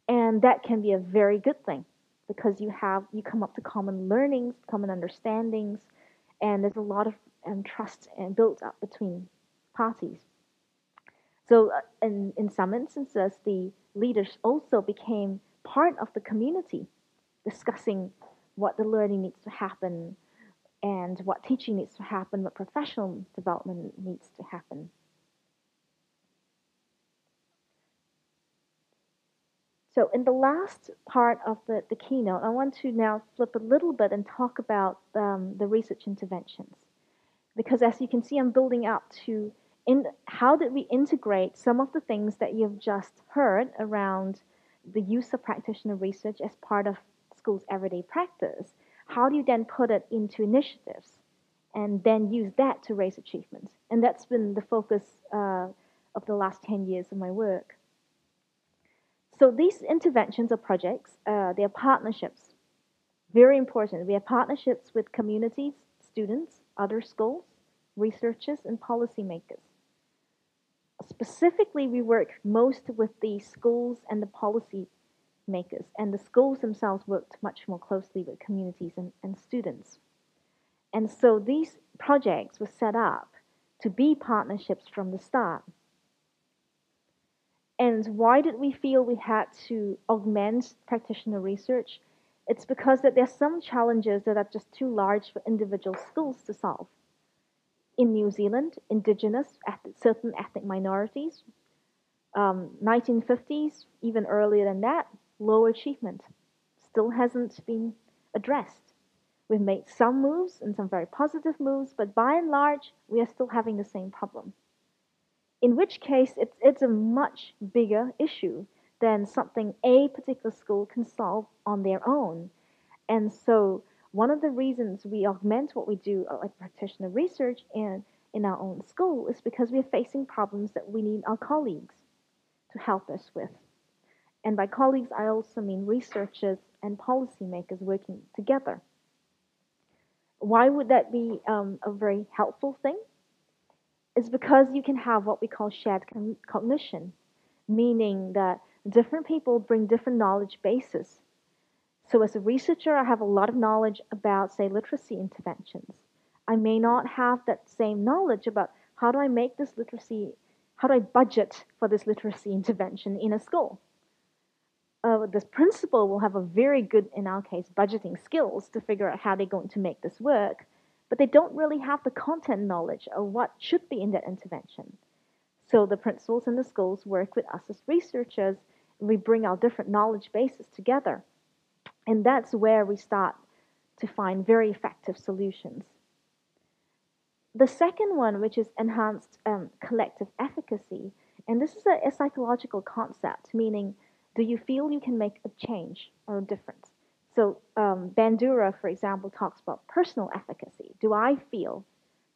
And that can be a very good thing, because you come up to common learnings, common understandings, and there's a lot of trust and built up between parties. So in some instances, the leaders also became part of the community, discussing what the learning needs to happen and what teaching needs to happen, what professional development needs to happen. So in the last part of the keynote, I want to now flip a little bit and talk about the research interventions. Because as you can see, I'm building up to how did we integrate some of the things that you've just heard around the use of practitioner research as part of school's everyday practice. How do you then put it into initiatives and then use that to raise achievements? And that's been the focus of the last 10 years of my work. So these interventions or projects, they are partnerships. Very important. We have partnerships with communities, students, other schools, researchers, and policymakers. Specifically, we work most with the schools and the policy makers, and the schools themselves worked much more closely with communities and students. And so these projects were set up to be partnerships from the start. And why did we feel we had to augment practitioner research? It's because that there's some challenges that are just too large for individual schools to solve. In New Zealand, Indigenous, certain ethnic minorities, 1950s, even earlier than that, low achievement still hasn't been addressed. We've made some moves and some very positive moves, but by and large, we are still having the same problem. In which case, it's a much bigger issue than something a particular school can solve on their own. And so, one of the reasons we augment what we do, like practitioner research, in our own school is because we're facing problems that we need our colleagues to help us with. And by colleagues, I also mean researchers and policymakers working together. Why would that be a very helpful thing? It's because you can have what we call shared cognition, meaning that different people bring different knowledge bases. So, as a researcher, I have a lot of knowledge about, say, literacy interventions. I may not have that same knowledge about how do I make this literacy, how do I budget for this literacy intervention in a school. This principal will have a very good, in our case, budgeting skills to figure out how they're going to make this work, but they don't really have the content knowledge of what should be in that intervention. So the principals in the schools work with us as researchers, and we bring our different knowledge bases together. And that's where we start to find very effective solutions. The second one, which is enhanced collective efficacy, and this is a psychological concept, meaning do you feel you can make a change or a difference? So Bandura, for example, talks about personal efficacy. Do I feel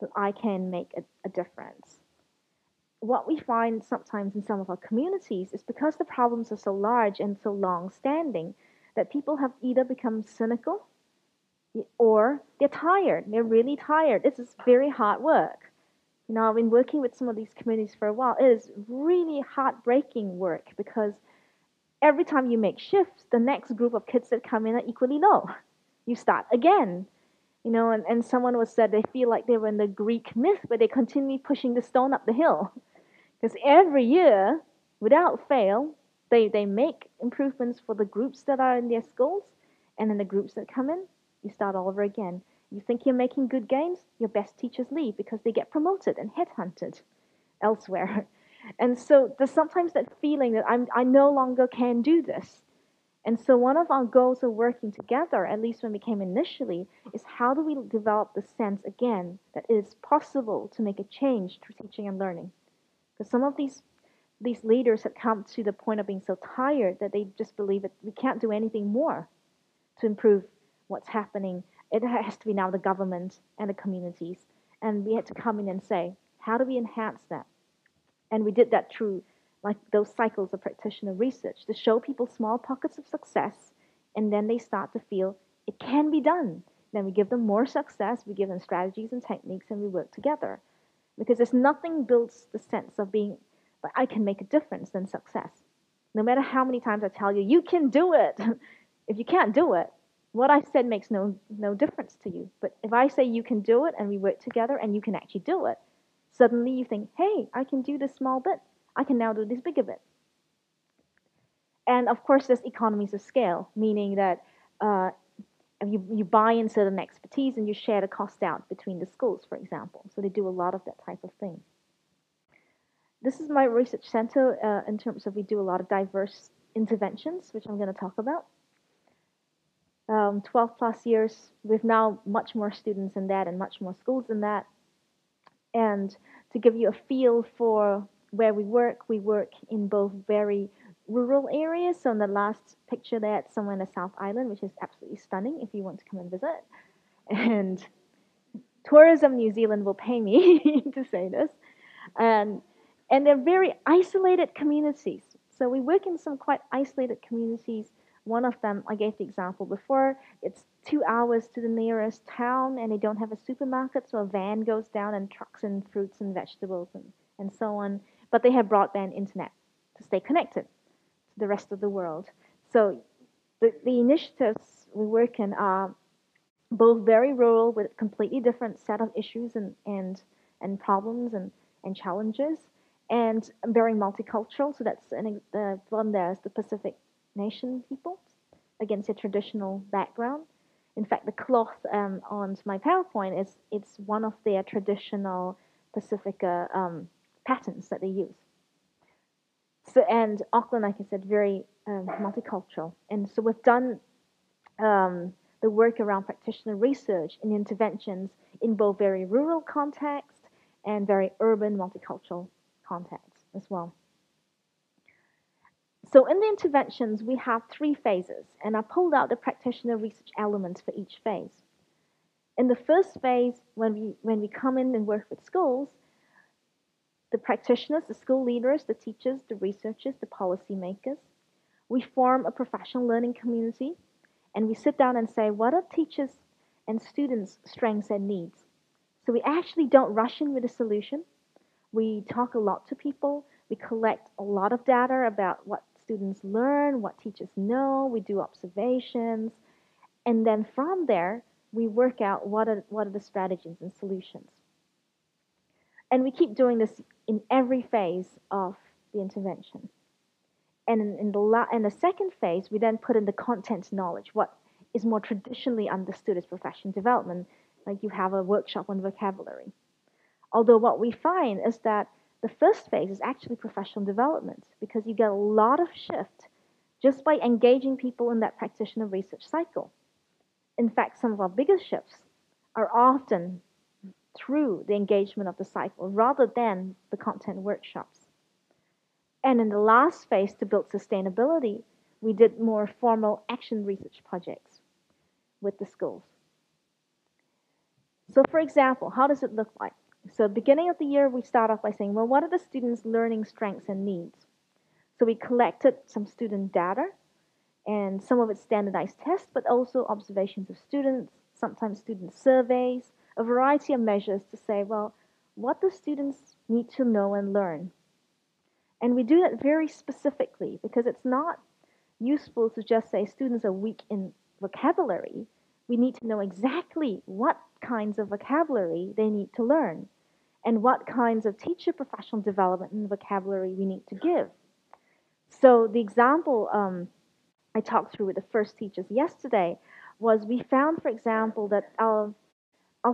that I can make a difference? What we find sometimes in some of our communities is because the problems are so large and so long-standing that people have either become cynical or they're tired. They're really tired. This is very hard work. You know, I've been working with some of these communities for a while. It is really heartbreaking work because every time you make shifts, the next group of kids that come in are equally low. You start again. You know, and someone was said they feel like they were in the Greek myth where they continue pushing the stone up the hill. Because every year, without fail, they make improvements for the groups that are in their schools, and then the groups that come in, you start all over again. You think you're making good gains, your best teachers leave because they get promoted and headhunted elsewhere. And so there's sometimes that feeling that I no longer can do this. And so one of our goals of working together, at least when we came initially, is how do we develop the sense again that it is possible to make a change through teaching and learning? Because some of these leaders have come to the point of being so tired that they just believe that we can't do anything more to improve what's happening. It has to be now the government and the communities. And we had to come in and say, how do we enhance that? And we did that through like those cycles of practitioner research to show people small pockets of success, and then they start to feel it can be done. Then we give them more success, we give them strategies and techniques, and we work together. Because there's nothing builds the sense of being, like, I can make a difference than success. No matter how many times I tell you, you can do it. If you can't do it, what I said makes no difference to you. But if I say you can do it and we work together and you can actually do it, suddenly you think, hey, I can do this small bit. I can now do this bigger bit. And of course, there's economies of scale, meaning that you buy in certain expertise and you share the cost out between the schools, for example. So they do a lot of that type of thing. This is my research center in terms of we do a lot of diverse interventions, which I'm going to talk about. 12 plus years, we've now much more students in that and much more schools in that. And to give you a feel for where we work in both very rural areas. So in the last picture there, it's somewhere in the South Island, which is absolutely stunning if you want to come and visit. And Tourism New Zealand will pay me to say this. And they're very isolated communities. So we work in some quite isolated communities. One of them, I gave the example before, it's 2 hours to the nearest town and they don't have a supermarket, so a van goes down and trucks in fruits and vegetables and so on. But they have broadband internet to stay connected to the rest of the world. So the initiatives we work in are both very rural with a completely different set of issues and problems and challenges, and very multicultural. So that's the one there is the Pacific Nation people against a traditional background. In fact, the cloth on my PowerPoint it's one of their traditional Pacifica patterns that they use. So, and Auckland, like I said, very multicultural. And so we've done the work around practitioner research and interventions in both very rural context and very urban multicultural context as well. So in the interventions, we have 3 phases, and I pulled out the practitioner research elements for each phase. In the first phase, when we come in and work with schools, the practitioners, the school leaders, the teachers, the researchers, the policymakers, we form a professional learning community, and we sit down and say, what are teachers' and students' strengths and needs? So we actually don't rush in with a solution. We talk a lot to people. We collect a lot of data about what students learn, what teachers know. We do observations. And then from there, we work out what are the strategies and solutions. And we keep doing this in every phase of the intervention. And in the second phase, we then put in the content knowledge, what is more traditionally understood as professional development, like you have a workshop on vocabulary. Although what we find is that the first phase is actually professional development because you get a lot of shift just by engaging people in that practitioner research cycle. In fact, some of our biggest shifts are often through the engagement of the cycle rather than the content workshops. And in the last phase, to build sustainability, we did more formal action research projects with the schools. So for example, how does it look like? So beginning of the year, we start off by saying, well, what are the students' learning strengths and needs? So we collected some student data, and some of it standardized tests, but also observations of students, sometimes student surveys, a variety of measures to say, well, what do students need to know and learn? And we do that very specifically because it's not useful to just say students are weak in vocabulary. We need to know exactly what kinds of vocabulary they need to learn and what kinds of teacher professional development and vocabulary we need to give. So the example I talked through with the first teachers yesterday was we found, for example, that our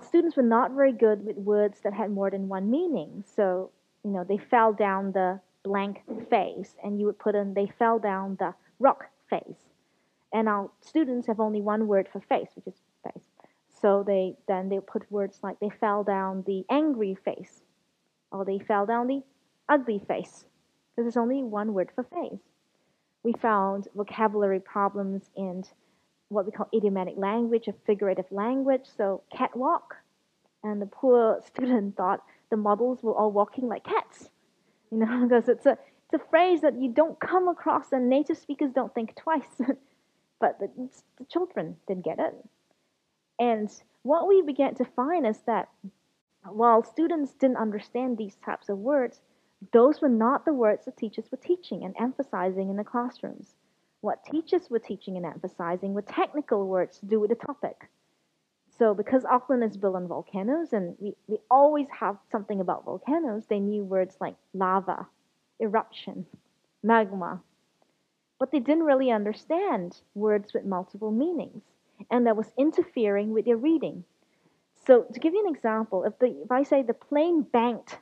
students were not very good with words that had more than one meaning. So, they fell down the blank face, and you would put in, they fell down the rock face. And our students have only one word for face, which is face. So they'll put words like they fell down the angry face, or they fell down the ugly face, because there's only one word for face. We found vocabulary problems in what we call idiomatic language or figurative language, so catwalk. And the poor student thought the models were all walking like cats, because it's a phrase that you don't come across and native speakers don't think twice. But the children didn't get it. And what we began to find is that while students didn't understand these types of words, those were not the words the teachers were teaching and emphasizing in the classrooms. What teachers were teaching and emphasizing were technical words to do with the topic. So because Auckland is built on volcanoes, and we always have something about volcanoes, they knew words like lava, eruption, magma. But they didn't really understand words with multiple meanings, and that was interfering with their reading. So to give you an example, if I say the plane banked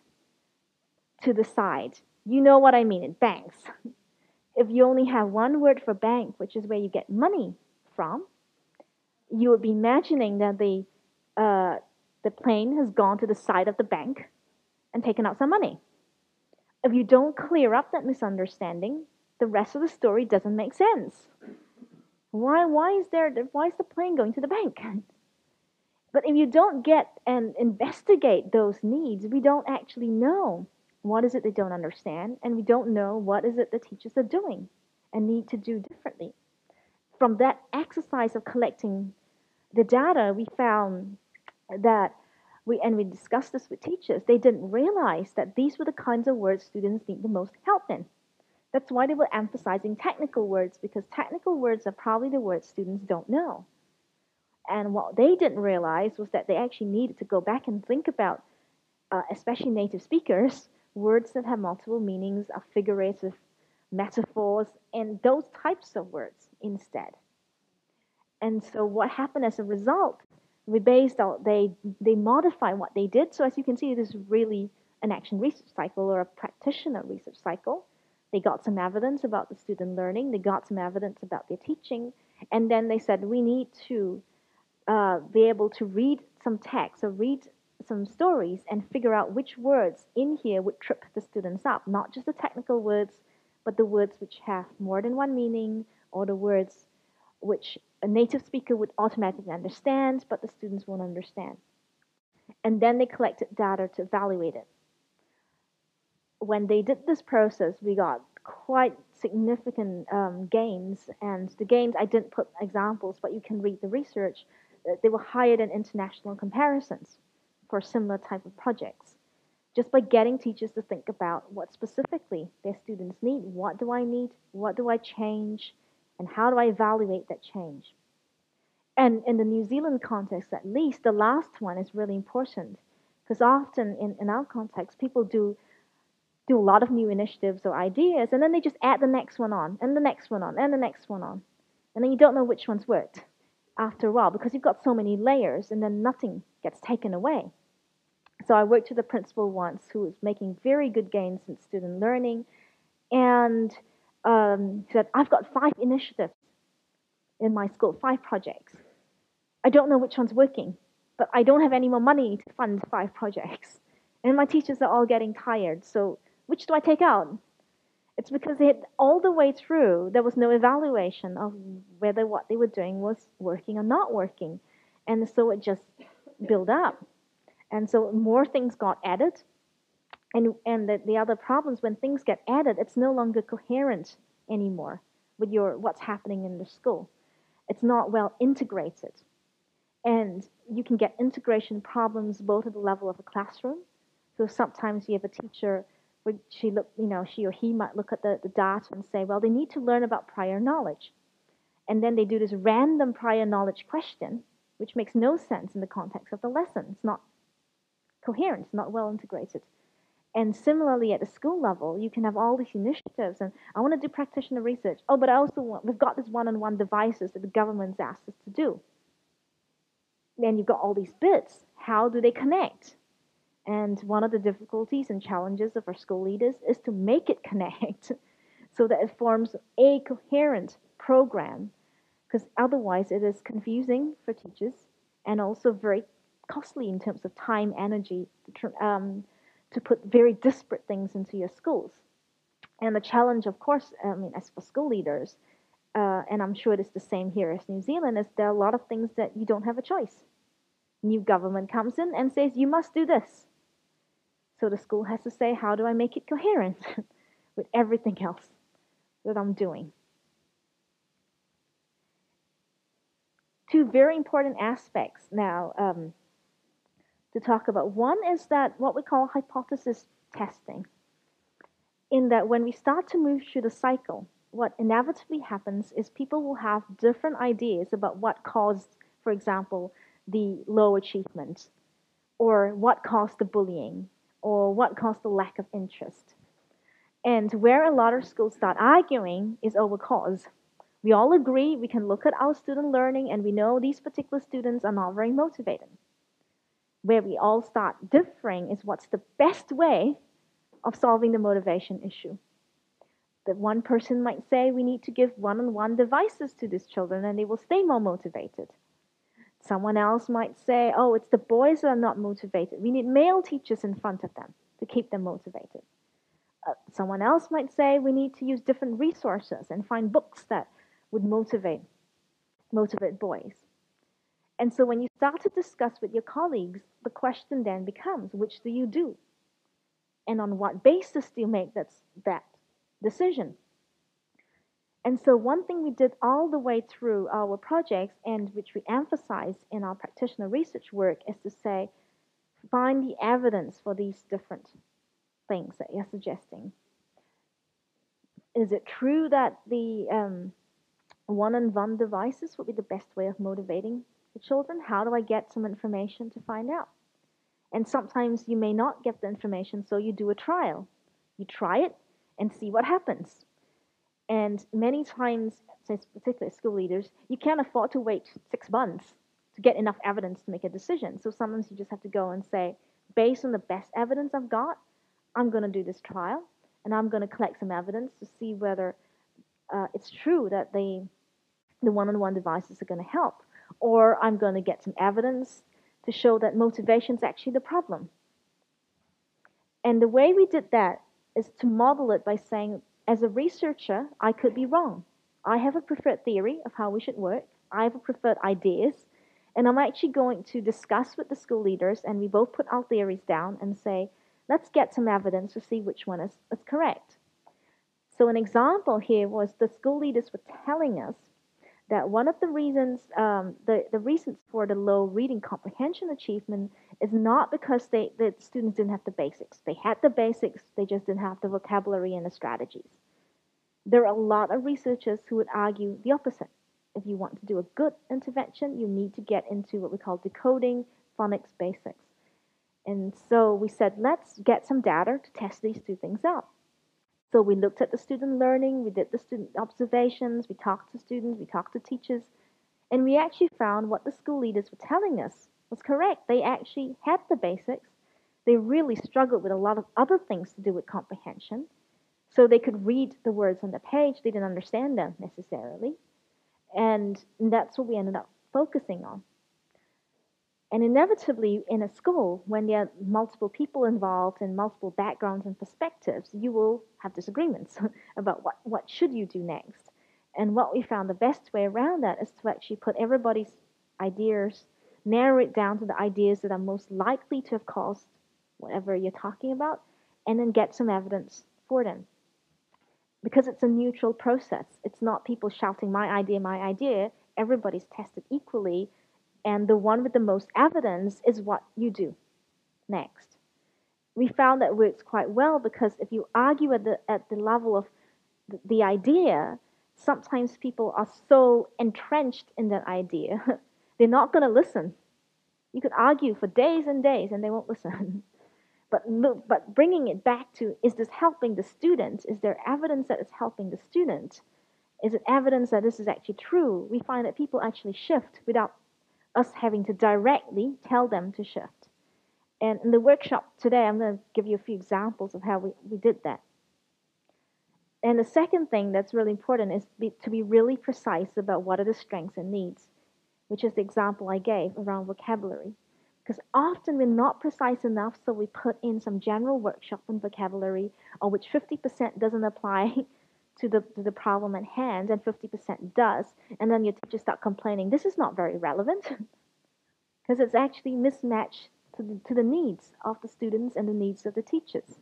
to the side, you know what I mean, it banks. If you only have one word for bank, which is where you get money from, you would be imagining that the plane has gone to the side of the bank and taken out some money. If you don't clear up that misunderstanding, the rest of the story doesn't make sense. Why is the plane going to the bank? But if you don't get and investigate those needs, we don't actually know what is it they don't understand, and we don't know what is it the teachers are doing and need to do differently. From that exercise of collecting the data, we found that we discussed this with teachers, they didn't realize that these were the kinds of words students need the most help in. That's why they were emphasizing technical words, because technical words are probably the words students don't know. And what they didn't realize was that they actually needed to go back and think about, especially native speakers, words that have multiple meanings, are figurative metaphors, and those types of words instead. And so what happened as a result, they modify what they did. So as you can see, this is really an action research cycle or a practitioner research cycle. They got some evidence about the student learning. They got some evidence about their teaching. And then they said, we need to be able to read some text or read some stories and figure out which words in here would trip the students up, not just the technical words, but the words which have more than one meaning, or the words which a native speaker would automatically understand, but the students won't understand. And then they collected data to evaluate it. When they did this process, we got quite significant gains. And the gains, I didn't put examples, but you can read the research. They were higher than international comparisons for similar type of projects. Just by getting teachers to think about what specifically their students need. What do I need? What do I change? And how do I evaluate that change? And in the New Zealand context, at least, the last one is really important. Because often in our context, people do a lot of new initiatives or ideas, and then they just add the next one on, and the next one on, and the next one on. And then you don't know which one's worked after a while because you've got so many layers, and then nothing gets taken away. So I worked with a principal once who was making very good gains in student learning, and said, I've got 5 initiatives in my school, 5 projects. I don't know which one's working, but I don't have any more money to fund 5 projects. And my teachers are all getting tired, so which do I take out? It's because all the way through, there was no evaluation of whether what they were doing was working or not working. And so it just built up. And so more things got added. And the other problems, when things get added, it's no longer coherent anymore with what's happening in the school. It's not well integrated. And you can get integration problems both at the level of a classroom. So sometimes you have a teacher where she or he might look at the data and say, well, they need to learn about prior knowledge. And then they do this random prior knowledge question, which makes no sense in the context of the lesson. It's not coherent, it's not well integrated. And similarly, at the school level, you can have all these initiatives, and I want to do practitioner research. Oh, but we've got this one-on-one devices that the government's asked us to do. Then you've got all these bits. How do they connect? And one of the difficulties and challenges of our school leaders is to make it connect so that it forms a coherent program, because otherwise it is confusing for teachers and also very costly in terms of time, energy, to put very disparate things into your schools. And the challenge, of course, as for school leaders, and I'm sure it is the same here as New Zealand, is there are a lot of things that you don't have a choice. New government comes in and says, you must do this. So the school has to say, how do I make it coherent with everything else that I'm doing? 2 very important aspects now to talk about. One is that what we call hypothesis testing, in that when we start to move through the cycle, what inevitably happens is people will have different ideas about what caused, for example, the low achievement, or what caused the bullying, or what caused the lack of interest. And where a lot of schools start arguing is over cause. We all agree, we can look at our student learning and we know these particular students are not very motivated. Where we all start differing is what's the best way of solving the motivation issue. That one person might say we need to give one-on-one devices to these children and they will stay more motivated. Someone else might say, oh, it's the boys that are not motivated. We need male teachers in front of them to keep them motivated. Someone else might say we need to use different resources and find books that would motivate boys. And so when you start to discuss with your colleagues, the question then becomes, which do you do? And on what basis do you make that decision? And so one thing we did all the way through our projects, and which we emphasize in our practitioner research work, is to say, find the evidence for these different things that you're suggesting. Is it true that the one-on-one devices would be the best way of motivating the children? How do I get some information to find out? And sometimes you may not get the information, so you do a trial. You try it and see what happens. And many times, particularly school leaders, you can't afford to wait 6 months to get enough evidence to make a decision. So sometimes you just have to go and say, based on the best evidence I've got, I'm going to do this trial. and I'm going to collect some evidence to see whether it's true that the one-on-one devices are going to help, or I'm going to get some evidence to show that motivation is actually the problem. And the way we did that is to model it by saying, as a researcher, I could be wrong. I have a preferred theory of how we should work. I have a preferred ideas. And I'm actually going to discuss with the school leaders, and we both put our theories down and say, let's get some evidence to see which one is correct. So an example here was the school leaders were telling us that one of the reasons, the reasons for the low reading comprehension achievement is not because the students didn't have the basics. They had the basics, they just didn't have the vocabulary and the strategies. There are a lot of researchers who would argue the opposite. If you want to do a good intervention, you need to get into what we call decoding, phonics basics. And so we said, let's get some data to test these two things out. So we looked at the student learning, we did the student observations, we talked to students, we talked to teachers, and we actually found what the school leaders were telling us was correct. They actually had the basics. They really struggled with a lot of other things to do with comprehension. So they could read the words on the page, they didn't understand them necessarily. And that's what we ended up focusing on. And inevitably, in a school, when there are multiple people involved and multiple backgrounds and perspectives, you will have disagreements about what should you do next. And what we found the best way around that is to actually put everybody's ideas, narrow it down to the ideas that are most likely to have caused whatever you're talking about, and then get some evidence for them. Because it's a neutral process. It's not people shouting my idea, my idea. Everybody's tested equally, and the one with the most evidence is what you do next. We found that works quite well because if you argue at the level of the idea, sometimes people are so entrenched in that idea, they're not going to listen. You could argue for days and days and they won't listen. But bringing it back to, is this helping the student? Is there evidence that it's helping the student? Is it evidence that this is actually true? We find that people actually shift without us having to directly tell them to shift. And in the workshop today, I'm going to give you a few examples of how we did that. And the second thing that's really important is to be really precise about what are the strengths and needs, which is the example I gave around vocabulary. Because often we're not precise enough, so we put in some general workshop on vocabulary, or which 50% doesn't apply to the problem at hand, and 50% does. And then your teachers start complaining, this is not very relevant, because it's actually mismatched to the needs of the students and the needs of the teachers.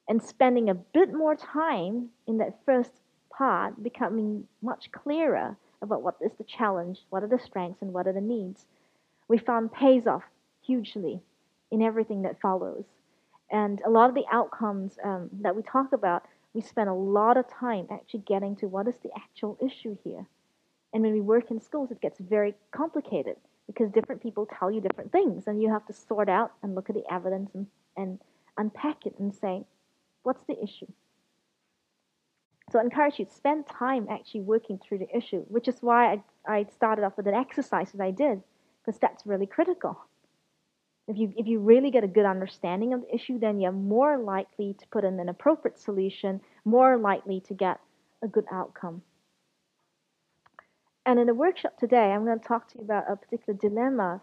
And spending a bit more time in that first part, becoming much clearer about what is the challenge, what are the strengths, and what are the needs, we found pays off hugely in everything that follows. And a lot of the outcomes that we talk about, we spend a lot of time actually getting to what is the actual issue here. And when we work in schools, it gets very complicated because different people tell you different things, and you have to sort out and look at the evidence and unpack it and say, what's the issue? So I encourage you to spend time actually working through the issue, which is why I started off with an exercise that I did, because that's really critical. If you really get a good understanding of the issue, then you're more likely to put in an appropriate solution, more likely to get a good outcome. And in the workshop today, I'm going to talk to you about a particular dilemma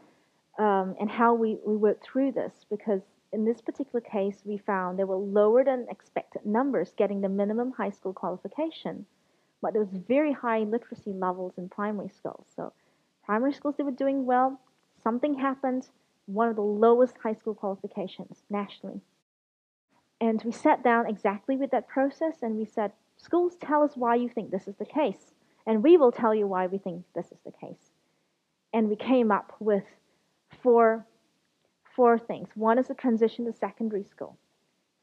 and how we work through this, because in this particular case, we found there were lower than expected numbers getting the minimum high school qualification, but there was very high literacy levels in primary schools. So primary schools, they were doing well. Something happened, one of the lowest high school qualifications nationally. And we sat down exactly with that process and we said, schools, tell us why you think this is the case. And we will tell you why we think this is the case. And we came up with four things. One is the transition to secondary school.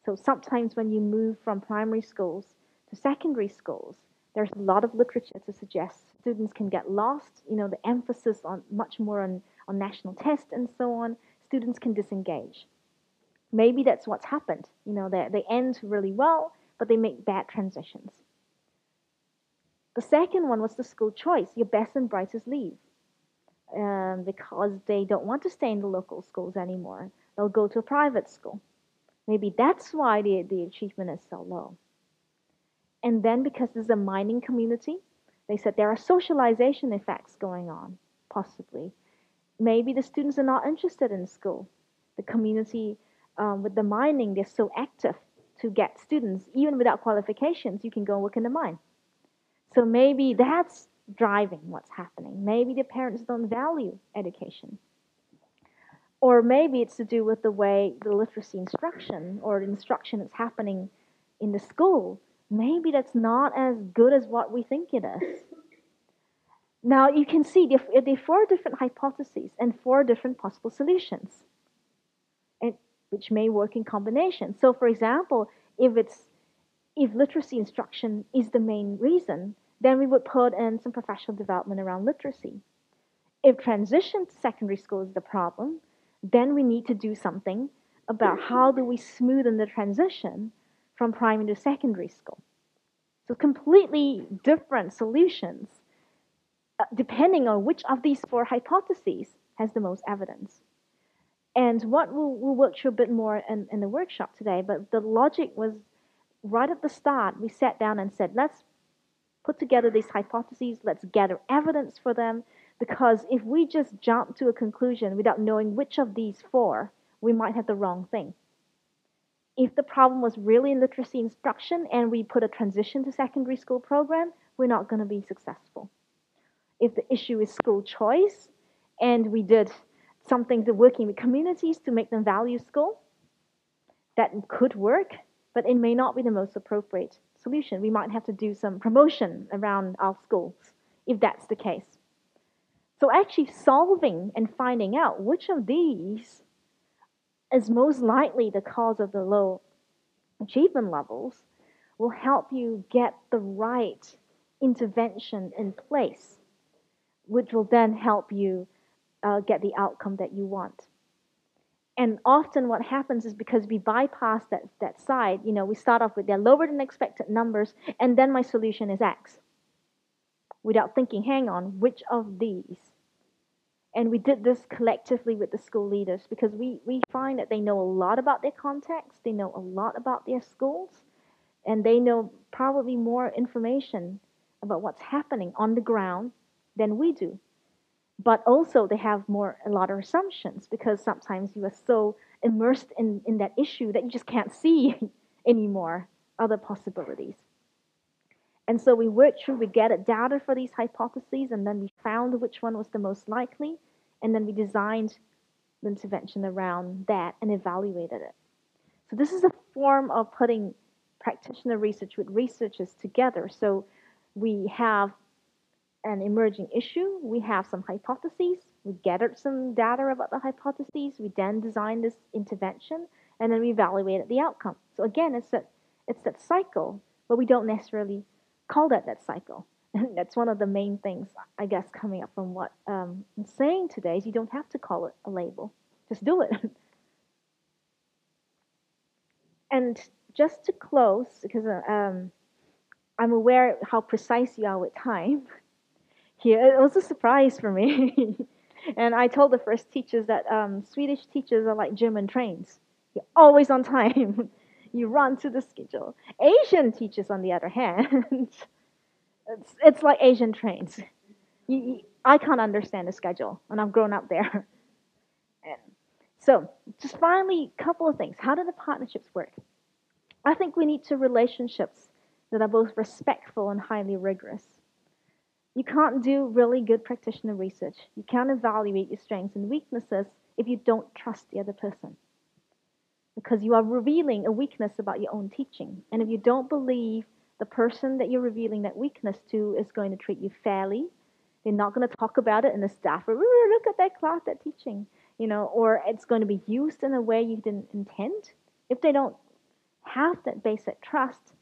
So sometimes when you move from primary schools to secondary schools, there's a lot of literature to suggest students can get lost. You know, the emphasis on much more on national tests and so on. Students can disengage. Maybe that's what's happened. You know, they end really well, but they make bad transitions. The second one was the school choice. Your best and brightest leave. Because they don't want to stay in the local schools anymore. They'll go to a private school. Maybe that's why the achievement is so low. And then because this is a mining community, they said there are socialization effects going on, possibly. Maybe the students are not interested in school. The community with the mining, they're so active to get students, even without qualifications, you can go work in the mine. So maybe that's driving what's happening. Maybe the parents don't value education. Or maybe it's to do with the way the literacy instruction or the instruction is happening in the school. Maybe that's not as good as what we think it is. Now you can see there are four different hypotheses and four different possible solutions, and which may work in combination. So, for example, if literacy instruction is the main reason, then we would put in some professional development around literacy. If transition to secondary school is the problem, then we need to do something about how do we smoothen the transition from primary to secondary school. So completely different solutions depending on which of these four hypotheses has the most evidence. And what we'll work through a bit more in the workshop today, but the logic was right at the start, we sat down and said, let's put together these hypotheses, let's gather evidence for them, because if we just jump to a conclusion without knowing which of these four, we might have the wrong thing. If the problem was really in literacy instruction and we put a transition to secondary school program, we're not going to be successful. If the issue is school choice and we did something to working with communities to make them value school, that could work, but it may not be the most appropriate solution. We might have to do some promotion around our schools if that's the case. So actually solving and finding out which of these is most likely the cause of the low achievement levels will help you get the right intervention in place, which will then help you get the outcome that you want. And often what happens is because we bypass that side, we start off with their lower than expected numbers, and then my solution is X. Without thinking, hang on, which of these? And we did this collectively with the school leaders because we find that they know a lot about their context, they know a lot about their schools, and they know probably more information about what's happening on the ground than we do. But also they have a lot of assumptions because sometimes you are so immersed in that issue that you just can't see anymore other possibilities. And so we worked through, we gathered data for these hypotheses, and then we found which one was the most likely, and then we designed the intervention around that and evaluated it. So this is a form of putting practitioner research with researchers together. So we have an emerging issue, we have some hypotheses, we gathered some data about the hypotheses, we then designed this intervention, and then we evaluated the outcome. So again, it's that cycle, but we don't necessarily call that cycle. And that's one of the main things, I guess, coming up from what I'm saying today is you don't have to call it a label. Just do it. And just to close, because I'm aware how precise you are with time, here, it was a surprise for me. And I told the first teachers that Swedish teachers are like German trains. You're always on time. You run to the schedule. Asian teachers, on the other hand, it's like Asian trains. I can't understand the schedule, and I've grown up there. And so, just finally, a couple of things. How do the partnerships work? I think we need relationships that are both respectful and highly rigorous. You can't do really good practitioner research. You can't evaluate your strengths and weaknesses if you don't trust the other person. Because you are revealing a weakness about your own teaching. And if you don't believe the person that you're revealing that weakness to is going to treat you fairly, they're not going to talk about it in the staff room. Look at that class, that teaching, or it's going to be used in a way you didn't intend. If they don't have that basic trust,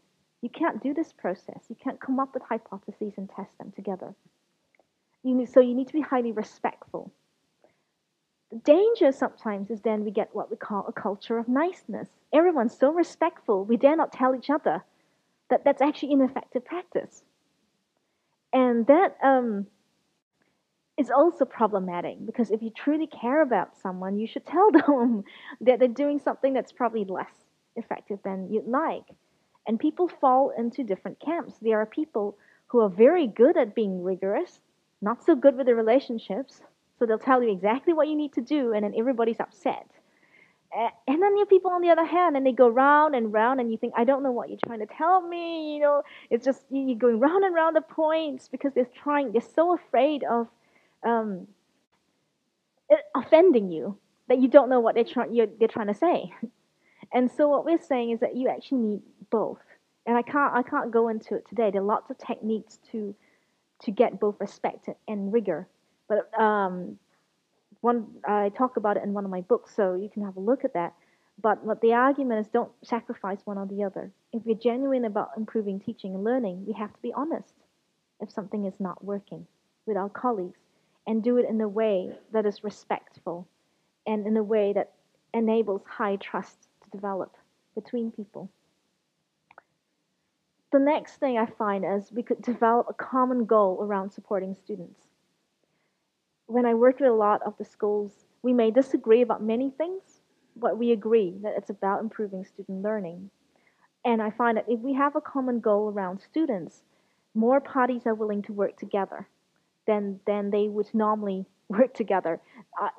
you can't do this process. You can't come up with hypotheses and test them together. So you need to be highly respectful. The danger sometimes is then we get what we call a culture of niceness. Everyone's so respectful, we dare not tell each other that that's actually ineffective practice. And that is also problematic because if you truly care about someone, you should tell them that they're doing something that's probably less effective than you'd like. And people fall into different camps. There are people who are very good at being rigorous, not so good with the relationships. So they'll tell you exactly what you need to do, and then everybody's upset. And then you have people on the other hand, and they go round and round, and you think, I don't know what you're trying to tell me. It's just you're going round and round the points because they're so afraid of um, offending you that you don't know what they're trying to say. And so what we're saying is that you actually need both. And I can't go into it today. There are lots of techniques to get both respect and rigor. But one I talk about it in one of my books, so you can have a look at that. But what the argument is, don't sacrifice one or the other. If we're genuine about improving teaching and learning, we have to be honest if something is not working with our colleagues and do it in a way that is respectful and in a way that enables high trust to develop between people. The next thing I find is we could develop a common goal around supporting students. When I worked with a lot of the schools, we may disagree about many things, but we agree that it's about improving student learning. And I find that if we have a common goal around students, more parties are willing to work together than they would normally work together.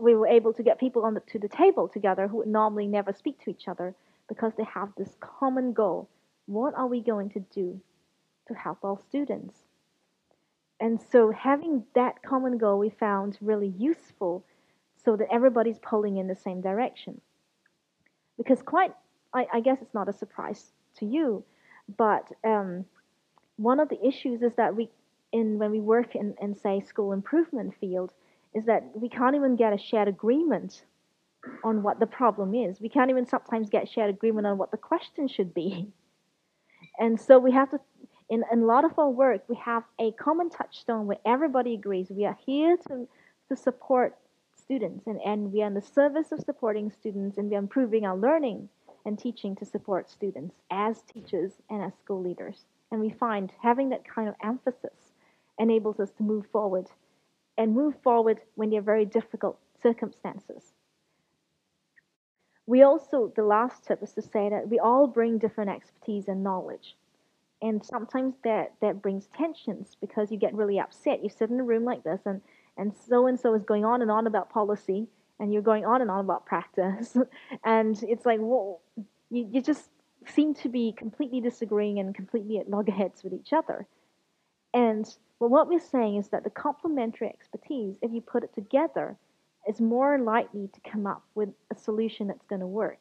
We were able to get people to the table together who would normally never speak to each other because they have this common goal. What are we going to do to help our students? And so having that common goal we found really useful so that everybody's pulling in the same direction. Because I guess it's not a surprise to you, but one of the issues is that when we work in say school improvement field, is that we can't even get a shared agreement on what the problem is. We can't even sometimes get shared agreement on what the question should be. And so we have to, in a lot of our work, we have a common touchstone where everybody agrees we are here to support students, and we are in the service of supporting students, and we are improving our learning and teaching to support students as teachers and as school leaders. And we find having that kind of emphasis enables us to move forward when there are very difficult circumstances. We also, the last tip is to say that we all bring different expertise and knowledge. And sometimes that brings tensions because you get really upset. You sit in a room like this, and so is going on and on about policy, and you're going on and on about practice. And it's like, whoa, you just seem to be completely disagreeing and completely at loggerheads with each other. And what we're saying is that the complementary expertise, if you put it together, is more likely to come up with a solution that's going to work.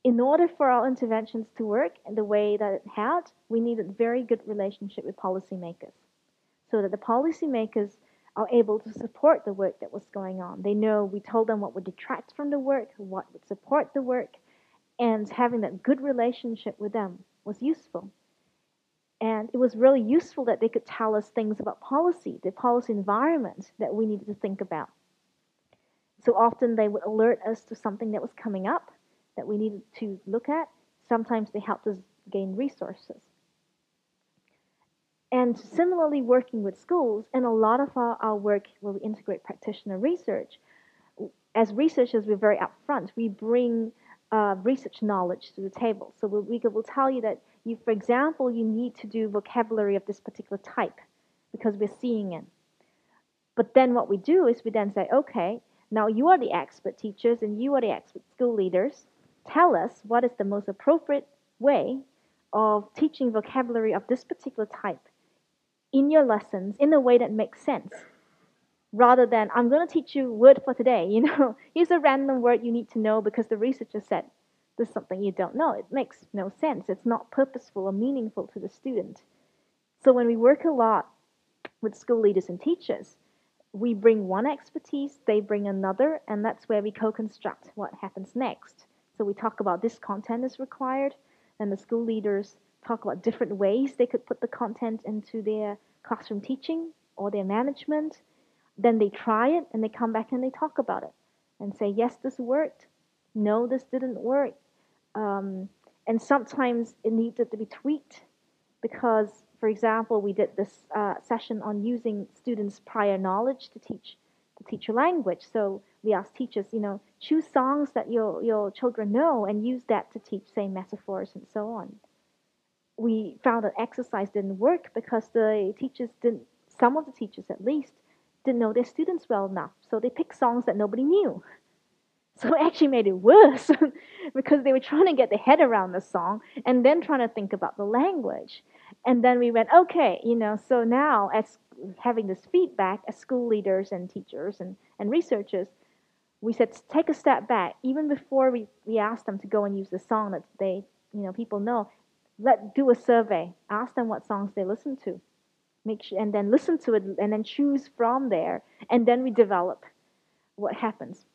In order for our interventions to work in the way that it had, we needed a very good relationship with policymakers so that the policymakers are able to support the work that was going on. They know we told them what would detract from the work, what would support the work, and having that good relationship with them was useful. And it was really useful that they could tell us things about policy, the policy environment that we needed to think about. So often they would alert us to something that was coming up that we needed to look at. Sometimes they helped us gain resources. And similarly, working with schools, and a lot of our work where we integrate practitioner research, as researchers, we're very upfront. We bring research knowledge to the table. So we will tell you that, for example, you need to do vocabulary of this particular type because we're seeing it. But then what we do is we then say, okay, now you are the expert teachers and you are the expert school leaders. Tell us what is the most appropriate way of teaching vocabulary of this particular type in your lessons in a way that makes sense. Rather than, I'm going to teach you word for today. Here's a random word you need to know because the researcher said there's something you don't know. It makes no sense. It's not purposeful or meaningful to the student. So when we work a lot with school leaders and teachers, we bring one expertise, they bring another, and that's where we co-construct what happens next. So we talk about this content is required, and the school leaders talk about different ways they could put the content into their classroom teaching or their management. Then they try it, and they come back and they talk about it and say, yes, this worked. No, this didn't work. And sometimes it needed to be tweaked because, for example, we did this session on using students' prior knowledge to teach to teach a language. So we asked teachers, choose songs that your children know and use that to teach, say, metaphors and so on. We found that exercise didn't work because some of the teachers at least, didn't know their students well enough. So they picked songs that nobody knew. So it actually made it worse because they were trying to get their head around the song and then trying to think about the language. And then we went, okay, so now as having this feedback as school leaders and teachers and researchers, we said, take a step back. Even before we asked them to go and use the song that they, people know, do a survey. Ask them what songs they listen to. Make sure, and then listen to it and then choose from there. And then we develop what happens.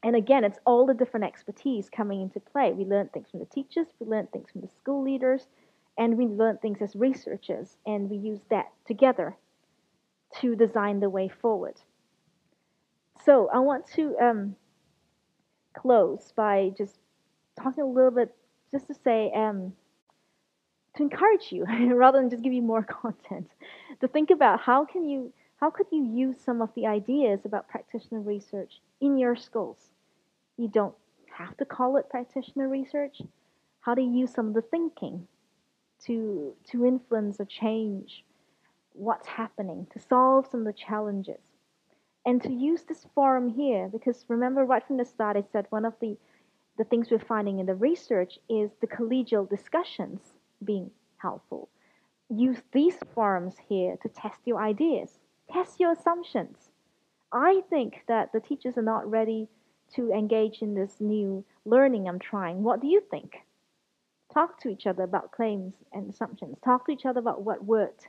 And again, it's all the different expertise coming into play. We learned things from the teachers, we learned things from the school leaders, and we learned things as researchers, and we used that together to design the way forward. So I want to close by just talking a little bit, just to say, to encourage you, rather than just give you more content, to think about how could you use some of the ideas about practitioner research in your schools. You don't have to call it practitioner research. How to use some of the thinking to influence or change what's happening, to solve some of the challenges. And to use this forum here, because remember right from the start I said one of the things we're finding in the research is the collegial discussions being helpful. Use these forums here to test your ideas, test your assumptions. I think that the teachers are not ready to engage in this new learning I'm trying. What do you think? Talk to each other about claims and assumptions. Talk to each other about what worked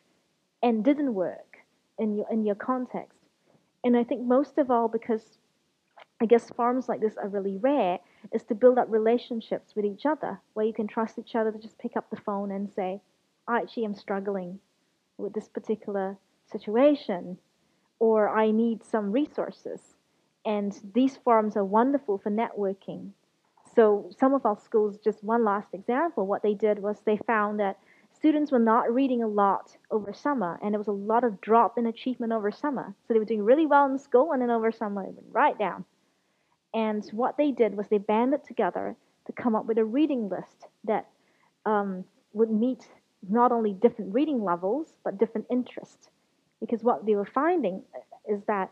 and didn't work in your context. And I think most of all, because I guess forums like this are really rare, is to build up relationships with each other where you can trust each other to just pick up the phone and say, I actually am struggling with this particular situation, or I need some resources. And these forums are wonderful for networking. So some of our schools, just one last example, what they did was they found that students were not reading a lot over summer, and there was a lot of drop in achievement over summer. So they were doing really well in school, and then over summer it went right down. And what they did was they banded together to come up with a reading list that would meet not only different reading levels, but different interests. Because what they were finding is that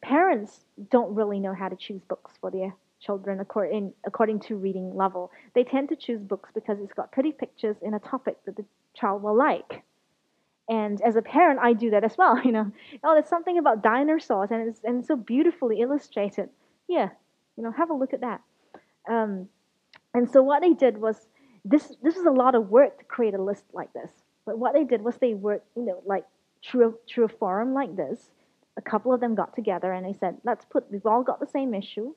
parents don't really know how to choose books for their children according to reading level. They tend to choose books because it's got pretty pictures in a topic that the child will like. And as a parent, I do that as well. There's something about dinosaurs, and it's so beautifully illustrated. Yeah, have a look at that. And so what they did was, this was a lot of work to create a list like this. But what they did was they worked, like through a forum like this. A couple of them got together and they said, we've all got the same issue.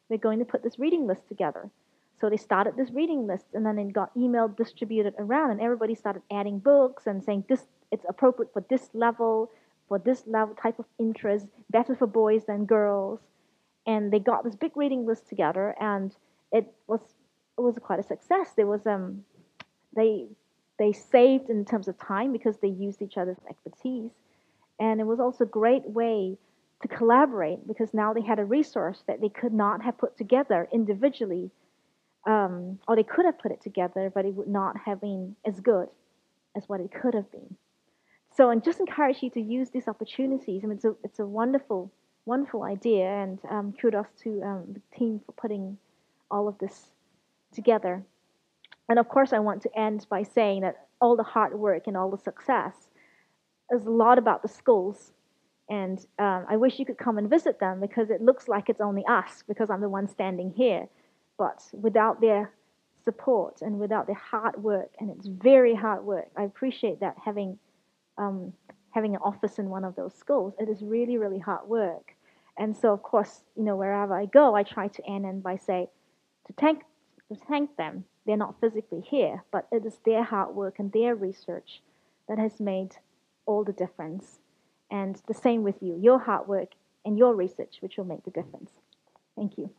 We're going to put this reading list together. So they started this reading list, and then it got emailed, distributed around, and everybody started adding books and saying it's appropriate for this level type of interest, better for boys than girls. And they got this big reading list together, and it was quite a success. There was they saved in terms of time because they used each other's expertise, and it was also a great way to collaborate because now they had a resource that they could not have put together individually, or they could have put it together, but it would not have been as good as what it could have been. So, and just encourage you to use these opportunities. I mean, it's a wonderful idea, and kudos to the team for putting all of this together. And of course, I want to end by saying that all the hard work and all the success is a lot about the schools. And I wish you could come and visit them, because it looks like it's only us, because I'm the one standing here. But without their support and without their hard work, and it's very hard work, I appreciate that having an office in one of those schools. It is really, really hard work. And so, of course, wherever I go, I try to end by say, to thank them. They're not physically here, but it is their hard work and their research that has made all the difference. And the same with you, your hard work and your research, which will make the difference. Thank you.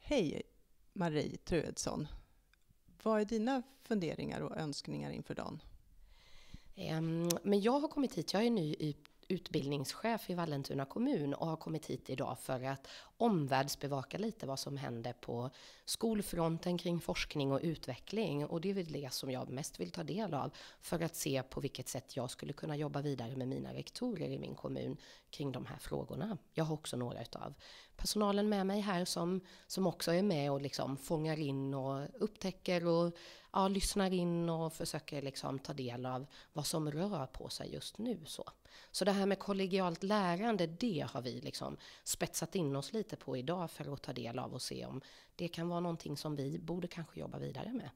Hej Marie Trödsson. Vad är dina funderingar och önskningar inför dagen? Men jag har kommit hit, jag är ny utbildningschef i Vallentuna kommun och har kommit hit idag för att omvärldsbevaka lite vad som händer på skolfronten kring forskning och utveckling. Och det är väl det som jag mest vill ta del av för att se på vilket sätt jag skulle kunna jobba vidare med mina rektorer i min kommun kring de här frågorna. Jag har också några av personalen med mig här som också är med och liksom fångar in och upptäcker och lyssnar in och försöker liksom ta del av vad som rör på sig just nu. Så det här med kollegialt lärande, det har vi liksom spetsat in oss lite på idag för att ta del av och se om det kan vara någonting som vi borde kanske jobba vidare med.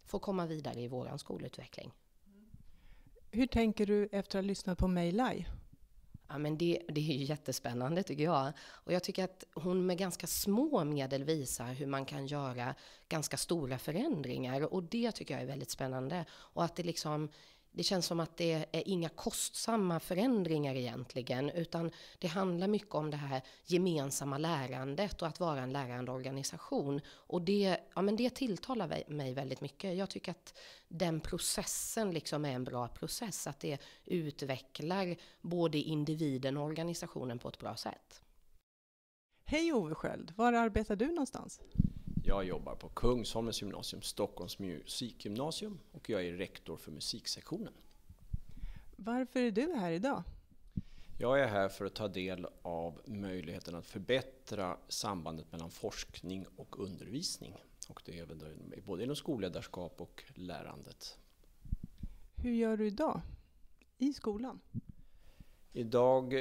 Få komma vidare i våran skolutveckling. Hur tänker du efter att ha lyssnat på Mei Lai? Ja, men det är ju jättespännande tycker jag. Och jag tycker att hon med ganska små medel visar hur man kan göra ganska stora förändringar. Och det tycker jag är väldigt spännande. Och att det känns som att det är inga kostsamma förändringar egentligen. Utan det handlar mycket om det här gemensamma lärandet och att vara en lärande organisation. Och det tilltalar mig väldigt mycket. Jag tycker att den processen liksom är en bra process. Att det utvecklar både individen och organisationen på ett bra sätt. Hej Ove Sköld, var arbetar du någonstans? Jag jobbar på Kungsholmens gymnasium, Stockholms musikgymnasium, och jag är rektor för musiksektionen. Varför är du här idag? Jag är här för att ta del av möjligheten att förbättra sambandet mellan forskning och undervisning. Och det är både inom skolledarskap och lärandet. Hur gör du idag i skolan? Idag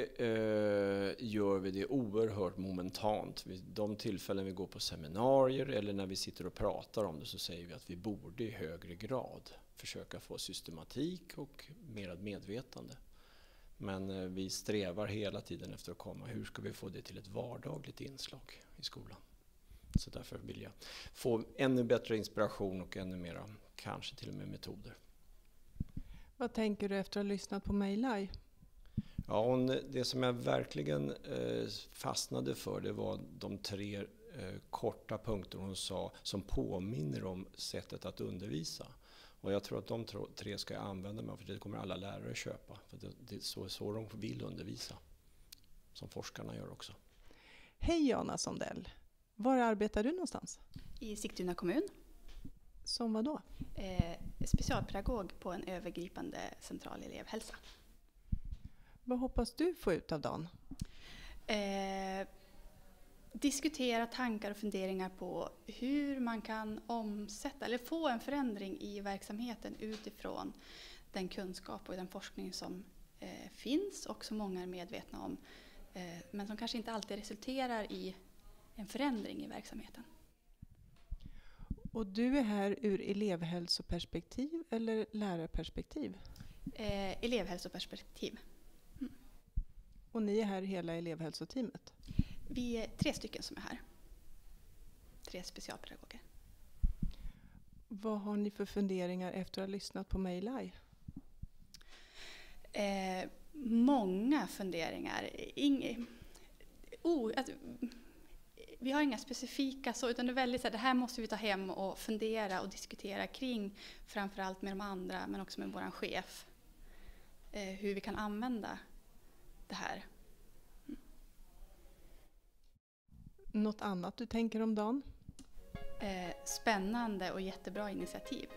gör vi det oerhört momentant. Vid de tillfällen vi går på seminarier eller när vi sitter och pratar om det så säger vi att vi borde i högre grad försöka få systematik och mer medvetande. Men vi strävar hela tiden efter att komma. Hur ska vi få det till ett vardagligt inslag i skolan? Så därför vill jag få ännu bättre inspiration och ännu mera, kanske till och med metoder. Vad tänker du efter att ha lyssnat på Mei Lai? Ja, det som jag verkligen fastnade för det var de 3 korta punkter hon sa som påminner om sättet att undervisa. Och jag tror att de 3 ska jag använda mig av, för det kommer alla lärare köpa. För det är så de vill undervisa, som forskarna gör också. Hej Jana Sondell, var arbetar du någonstans? I Sigtuna kommun. Som vad då? Specialpedagog på en övergripande central elevhälsa. Vad hoppas du få ut av dagen? Diskutera tankar och funderingar på hur man kan omsätta eller få en förändring i verksamheten utifrån den kunskap och den forskning som finns och som många är medvetna om. Men som kanske inte alltid resulterar i en förändring i verksamheten. Och du är här ur elevhälsoperspektiv eller lärarperspektiv? Elevhälsoperspektiv. Och ni är här hela elevhälsoteamet? Vi är 3 stycken som är här. 3 specialpedagoger. Vad har ni för funderingar efter att ha lyssnat på Mei Lai? Många funderingar. Vi har inga specifika utan det är väldigt så här, det här måste vi ta hem och fundera och diskutera kring, framförallt med de andra men också med vår chef. Hur vi kan använda det här. Något annat du tänker om dagen? Spännande och jättebra initiativ.